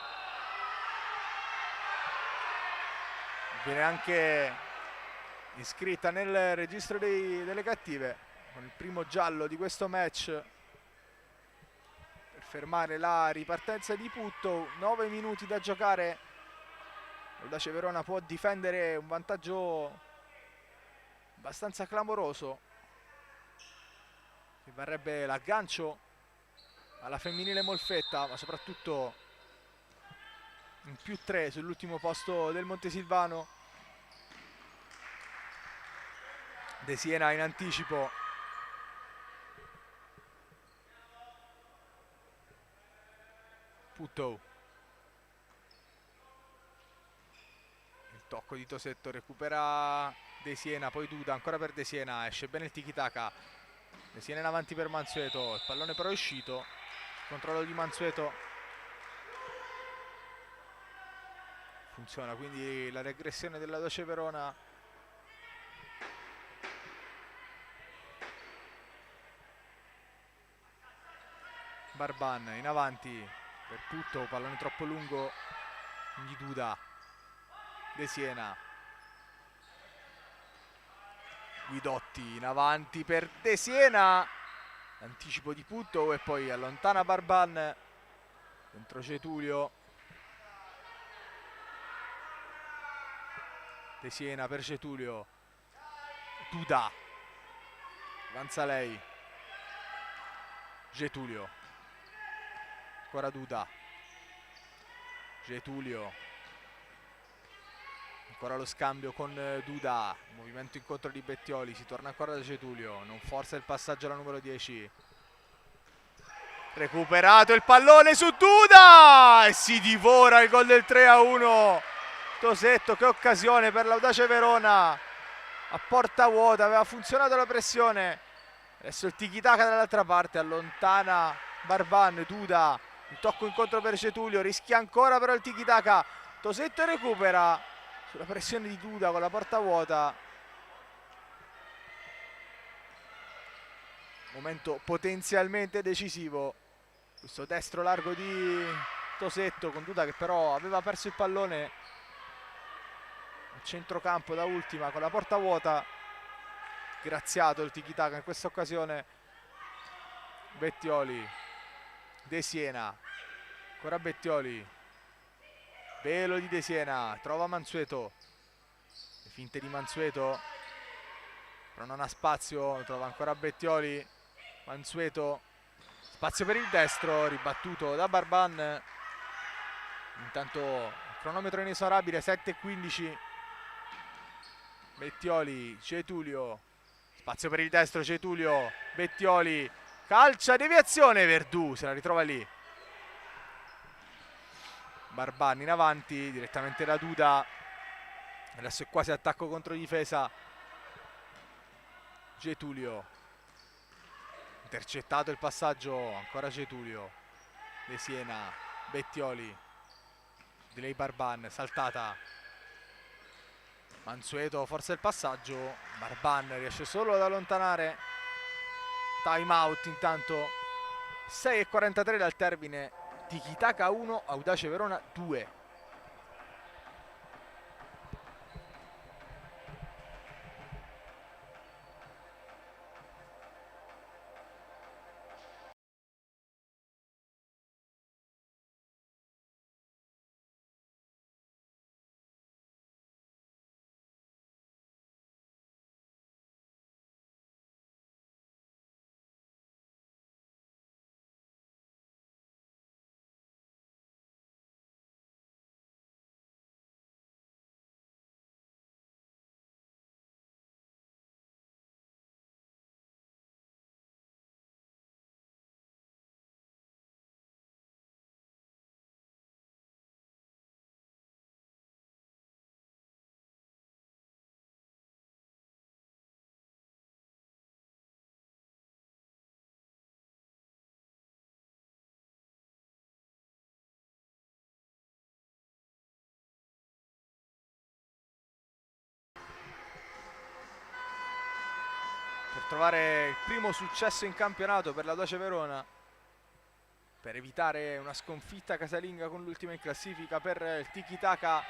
Viene anche iscritta nel registro delle cattive con il primo giallo di questo match per fermare la ripartenza di Putto. 9 minuti da giocare, l'Audace Verona può difendere un vantaggio abbastanza clamoroso. Varrebbe l'aggancio alla femminile Molfetta, ma soprattutto in +3 sull'ultimo posto del Montesilvano. De Siena in anticipo. Putto. Il tocco di Tosetto, recupera De Siena, poi Duda, ancora per De Siena, esce bene il tiki-taka. De Siena in avanti per Mansueto, il pallone però è uscito, controllo di Mansueto, funziona quindi la regressione dell'Audace Verona. Barban in avanti per Putto, pallone troppo lungo di Duda. De Siena, Guidotti in avanti per De Siena, anticipo di Putto e poi allontana Barban, dentro Cetulio. De Siena per Cetulio, Duda, avanza lei, Getulio, ancora Duda, Getulio, ancora lo scambio con Duda, movimento incontro di Bettioli, si torna ancora da Getulio, non forza il passaggio alla numero 10. Recuperato il pallone su Duda e si divora il gol del 3-1. Tosetto, che occasione per l'Audace Verona, a porta vuota, aveva funzionato la pressione. Adesso il tiki-taka dall'altra parte, allontana Barban, Duda, il tocco incontro per Cetulio, rischia ancora però il tiki-taka. Tosetto recupera sulla pressione di Duda con la porta vuota. Momento potenzialmente decisivo, questo destro largo di Tosetto con Duda che però aveva perso il pallone a centrocampo da ultima con la porta vuota. Graziato il tiki-taka in questa occasione. Bettioli, De Siena, ancora Bettioli, velo di De Siena, trova Mansueto, le finte di Mansueto però non ha spazio, trova ancora Bettioli, Mansueto, spazio per il destro, ribattuto da Barban. Intanto il cronometro inesorabile, 7:15. Bettioli, Cetulio, spazio per il destro, Cetulio, Bettioli, calcia, deviazione, Verdù se la ritrova lì. Barban in avanti, direttamente da Duda, adesso è quasi attacco contro difesa. Getulio, intercettato il passaggio, ancora Getulio, De Siena, Bettioli, di lei Barban, saltata, Mansueto forza il passaggio, Barban riesce solo ad allontanare, time out intanto, 6:43 dal termine, Tiki-taka 1, Audace Verona 2. Per trovare il primo successo in campionato per l'Audace Verona, per evitare una sconfitta casalinga con l'ultima in classifica per il Tiki-taka,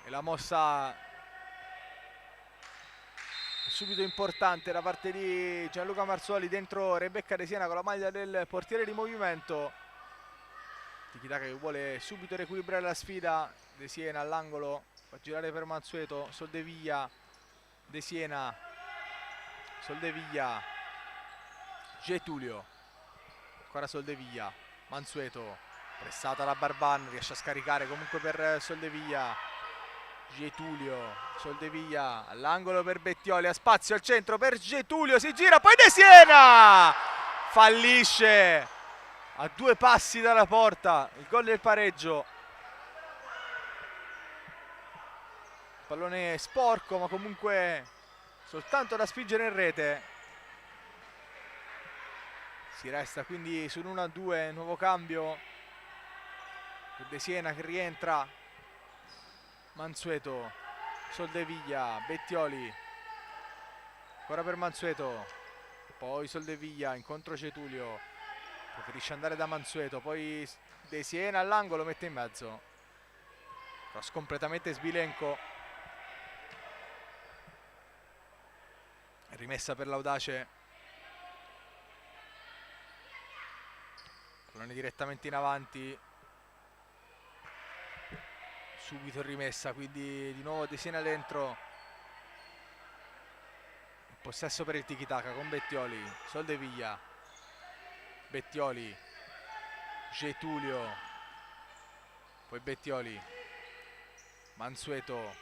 e la mossa subito importante da parte di Gianluca Marzuoli dentro Rebecca De Siena con la maglia del portiere di movimento. Tiki-taka che vuole subito riequilibrare la sfida, De Siena all'angolo, fa girare per Mansueto, Soldeviglia, De Siena, Soldeviglia, Getulio, ancora Soldeviglia, Mansueto, pressata da Barban, riesce a scaricare comunque per Soldeviglia, Getulio, Soldeviglia, all'angolo per Bettioli, ha spazio al centro per Getulio, si gira, poi De Siena! Fallisce a 2 passi dalla porta, il gol del pareggio. Pallone sporco, ma comunque soltanto da spingere in rete. Si resta quindi sull'1-2, nuovo cambio. De Siena che rientra. Mansueto, Soldeviglia, Bettioli. Ancora per Mansueto. Poi Soldeviglia, incontro Getulio. Preferisce andare da Mansueto, poi De Siena all'angolo, mette in mezzo. Cross completamente sbilenco. Rimessa per l'Audace, pallone direttamente in avanti, subito rimessa, quindi di nuovo De Siena dentro, il possesso per il Tiki-taka con Bettioli, Soldeviglia, Bettioli, Getulio, poi Bettioli, Mansueto,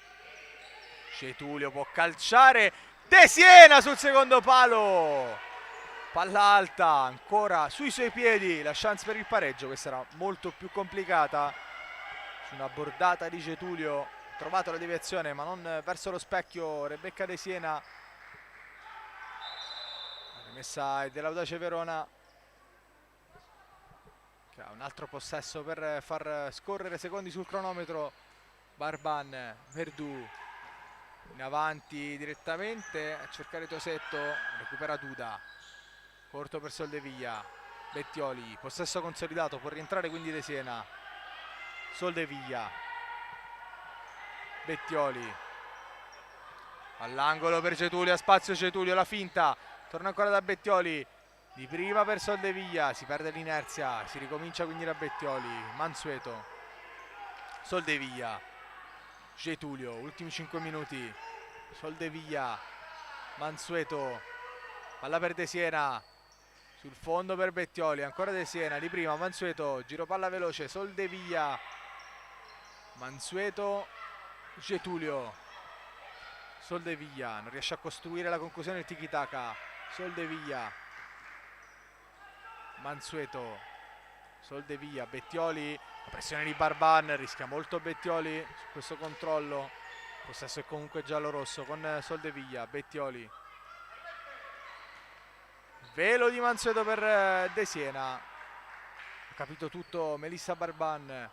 Getulio può calciare, De Siena sul secondo palo, palla alta, ancora sui suoi piedi, la chance per il pareggio, questa era molto più complicata, su una bordata di Getulio, trovato la deviazione ma non verso lo specchio, Rebecca De Siena, la rimessa è dell'Audace Verona, che ha un altro possesso per far scorrere secondi sul cronometro. Barban, Verdù, in avanti direttamente a cercare Tosetto, recupera Duda, corto per Soldeviglia, Bettioli, possesso consolidato, può rientrare quindi De Siena, Soldeviglia, Bettioli, all'angolo per Getulio, a spazio Getulio, la finta, torna ancora da Bettioli, di prima per Soldeviglia, si perde l'inerzia, si ricomincia quindi da Bettioli, Mansueto, Soldeviglia, Getulio, ultimi 5 minuti, Soldeviglia, Mansueto, palla per De Siena, sul fondo per Bettioli, ancora De Siena, di prima Mansueto, giro palla veloce, Soldeviglia, Mansueto, Getulio, Soldeviglia, non riesce a costruire la conclusione del Tiki-taka, Soldeviglia, Mansueto, Soldeviglia, Bettioli, la pressione di Barban, rischia molto Bettioli su questo controllo, Possesso è comunque giallo-rosso con Soldeviglia. Bettioli. Velo di Mansueto per De Siena. Ha capito tutto Melissa Barban.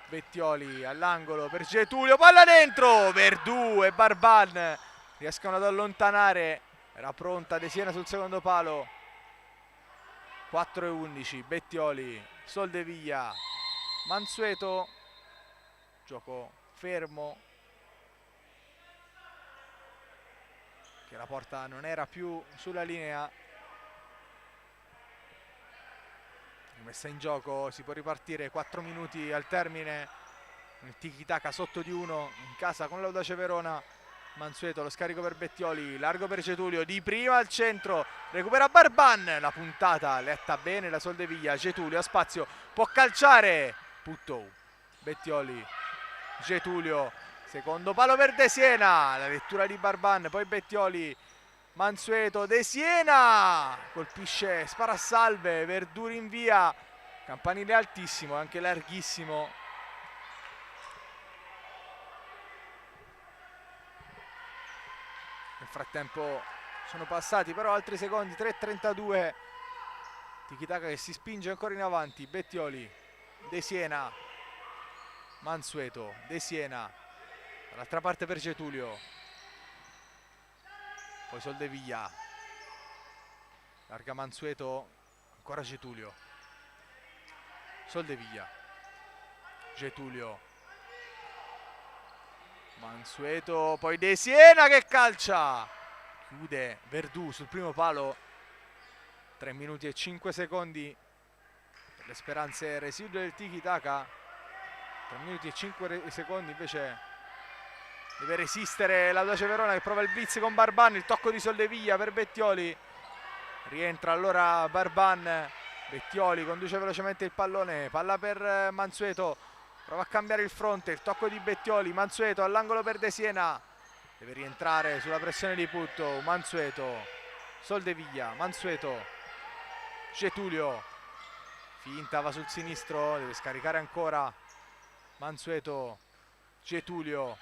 Bettioli all'angolo per Getulio, palla dentro, Verdù e Barban riescono ad allontanare, era pronta De Siena sul secondo palo. 4-11, Bettioli, Soldeviglia, Mansueto, gioco fermo, che la porta non era più sulla linea. Messa in gioco, si può ripartire, 4 minuti al termine, il tiki-taka sotto di 1 in casa con l'Audace Verona. Mansueto, lo scarico per Bettioli, largo per Getulio, di prima al centro, recupera Barban, la puntata letta bene da Soldeviglia. Getulio a spazio, può calciare, Puttou, Bettioli, Getulio, secondo palo per De Siena, la lettura di Barban, poi Bettioli, Mansueto, De Siena colpisce, spara a salve, Verdù rinvia, campanile altissimo, anche larghissimo. Nel frattempo sono passati però altri secondi, 3:32, tiki-taka che si spinge ancora in avanti. Bettioli, De Siena, Mansueto, De Siena, dall'altra parte per Getulio, poi Soldeviglia, larga Mansueto, ancora Getulio, Soldeviglia, Getulio, Mansueto, poi De Siena che calcia, chiude Verdù sul primo palo. 3 minuti e 5 secondi per le speranze residue del tiki-taka. 3 minuti e 5 secondi invece deve resistere l'Audace Verona, che prova il blitz con Barban, il tocco di Soldeviglia per Bettioli, rientra allora Barban, Bettioli conduce velocemente il pallone, palla per Mansueto, prova a cambiare il fronte, il tocco di Bettioli, Mansueto all'angolo per De Siena, deve rientrare sulla pressione di Puttou, Mansueto, Soldeviglia, Mansueto, Getulio, finta, va sul sinistro, deve scaricare ancora Mansueto, Getulio,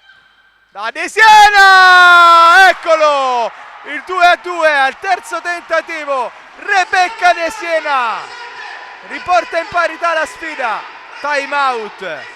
da De Siena, eccolo, il 2-2 al terzo tentativo, Rebecca De Siena riporta in parità la sfida, time out.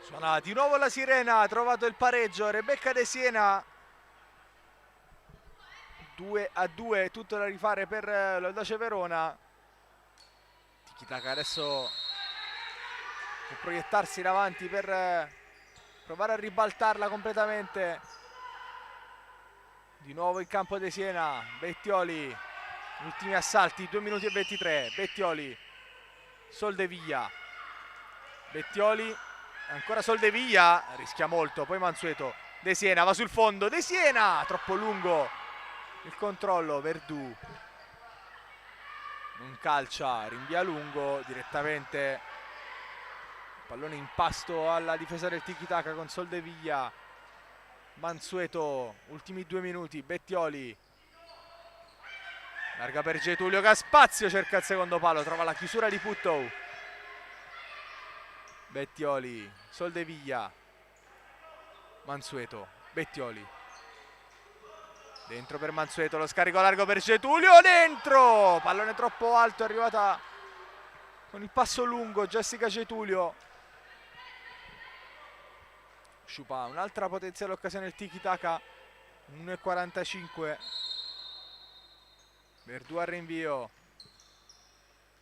Suona di nuovo la sirena, ha trovato il pareggio Rebecca De Siena. 2-2, tutto da rifare per l'Audace Verona. Tiki-taka adesso può proiettarsi in avanti per provare a ribaltarla completamente. Di nuovo in campo De Siena, Bettioli, ultimi assalti, 2 minuti e 23, Bettioli, Soldeviglia, Bettioli, ancora Soldeviglia, rischia molto, poi Mansueto, De Siena va sul fondo, De Siena, troppo lungo il controllo, Verdù non calcia, rinvia lungo direttamente, pallone in pasto alla difesa del tiki-taka con Soldeviglia. Mansueto, ultimi 2 minuti, Bettioli, larga per Getulio che ha spazio, cerca il secondo palo, trova la chiusura di Puttou. Bettioli, Soldeviglia, Mansueto, Bettioli, Dentro per Mansueto, lo scarico largo per Getulio, dentro! Pallone troppo alto, è arrivata con il passo lungo Jessica Getulio. Sciupa, un'altra potenziale occasione, il tiki-taka, 1,45. Verdù al rinvio.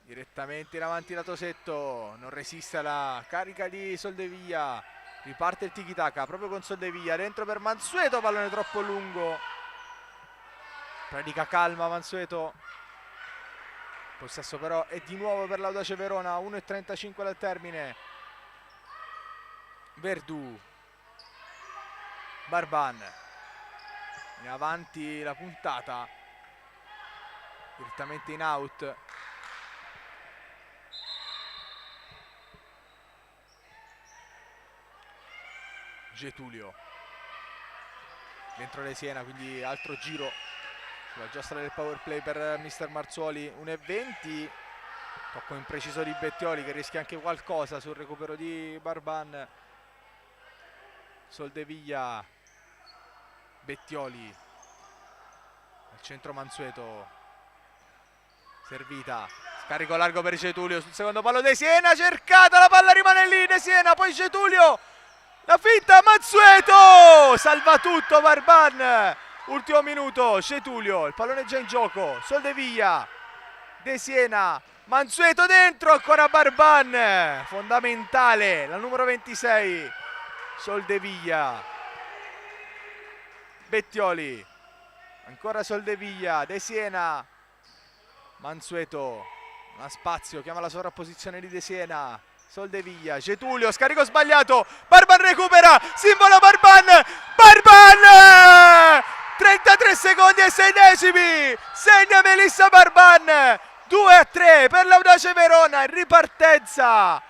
Direttamente in avanti da Tosetto, non resiste alla carica di Soldevilla. Riparte il tiki-taka proprio con Soldevilla, dentro per Mansueto, pallone troppo lungo. Pratica calma Mansueto. Possesso però è di nuovo per l'Audace Verona, 1,35 dal termine. Verdù. Barban. In avanti la puntata. Direttamente in out. Getulio. Dentro le Siena, quindi altro giro sulla giostra del power play per mister Marzoli. 1,20. Tocco impreciso di Bettioli che rischia anche qualcosa sul recupero di Barban. Soldevilla. Bettioli. Al centro Mansueto. Servita. Scarico largo per Getulio sul secondo palo De Siena. Cercata, la palla rimane lì. De Siena, poi Getulio. La finta, Mansueto. Salva tutto Barban. Ultimo minuto, Getulio, il pallone è già in gioco, Soldevilla, De Siena, Mansueto dentro, ancora Barban, fondamentale, la numero 26, Soldevilla, Bettioli, ancora Soldevilla, De Siena, Mansueto, non ha spazio, chiama la sovrapposizione di De Siena, Soldevilla, Getulio, scarico sbagliato, Barban recupera, simbolo Barban, Barban! 33 secondi e 6 decimi, segna Melissa Barban, 2-3 per l'Audace Verona, in ripartenza,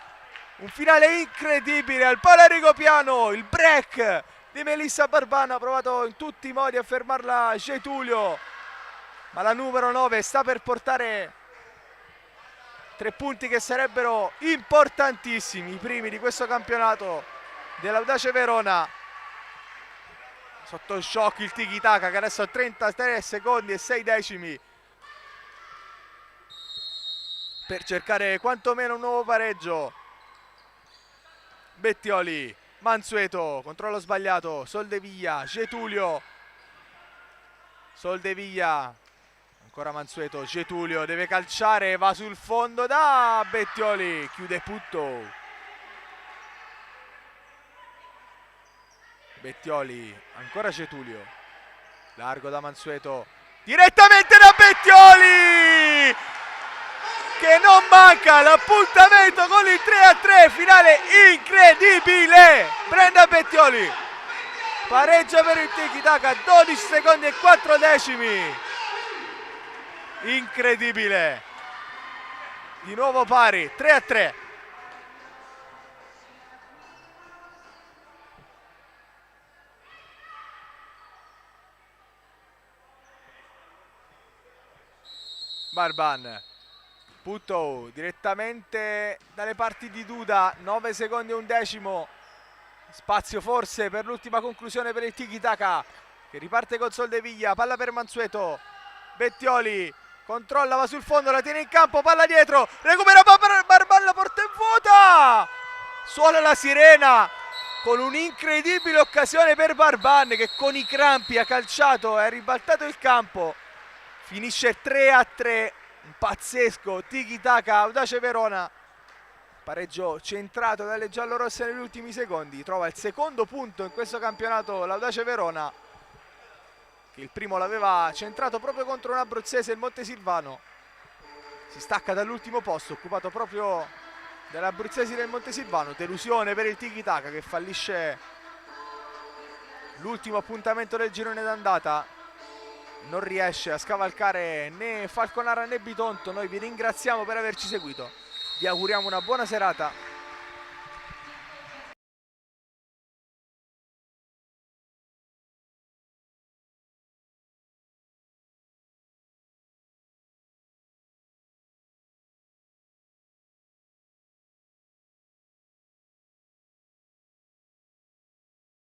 un finale incredibile al Pala Rigopiano, il break di Melissa Barban, ha provato in tutti i modi a fermarla Getulio, ma la numero 9 sta per portare 3 punti che sarebbero importantissimi, i primi di questo campionato dell'Audace Verona. Sotto shock il tiki-taka che adesso ha 33 secondi e 6 decimi per cercare quantomeno un nuovo pareggio. Bettioli, Mansueto, controllo sbagliato, Soldevilla, Getulio, Soldevilla, ancora Mansueto, Getulio deve calciare, va sul fondo da Bettioli, chiude Putto. Bettioli, ancora Getulio, largo da Mansueto, direttamente da Bettioli che non manca l'appuntamento con il 3-3, finale incredibile, Brenda Bettioli pareggia per il tiki-taka, 12 secondi e 4 decimi, incredibile, di nuovo pari, 3-3. Barban, Putto direttamente dalle parti di Duda, 9 secondi e un decimo, spazio forse per l'ultima conclusione per il tiki-taka che riparte con Soldevilla, palla per Mansueto, Bettioli controlla, va sul fondo, la tiene in campo, palla dietro, recupera Barban, la porta in vuota, suona la sirena con un'incredibile occasione per Barban che con i crampi ha calciato e ha ribaltato il campo. Finisce 3-3, un pazzesco tiki-taka Audace Verona, pareggio centrato dalle giallorosse negli ultimi secondi, trova il secondo punto in questo campionato l'Audace Verona, che il primo l'aveva centrato proprio contro un abruzzese, il Montesilvano, si stacca dall'ultimo posto occupato proprio dagli abruzzesi del Montesilvano, delusione per il tiki-taka che fallisce l'ultimo appuntamento del girone d'andata. Non riesce a scavalcare né Falconara né Bitonto. Noi vi ringraziamo per averci seguito, vi auguriamo una buona serata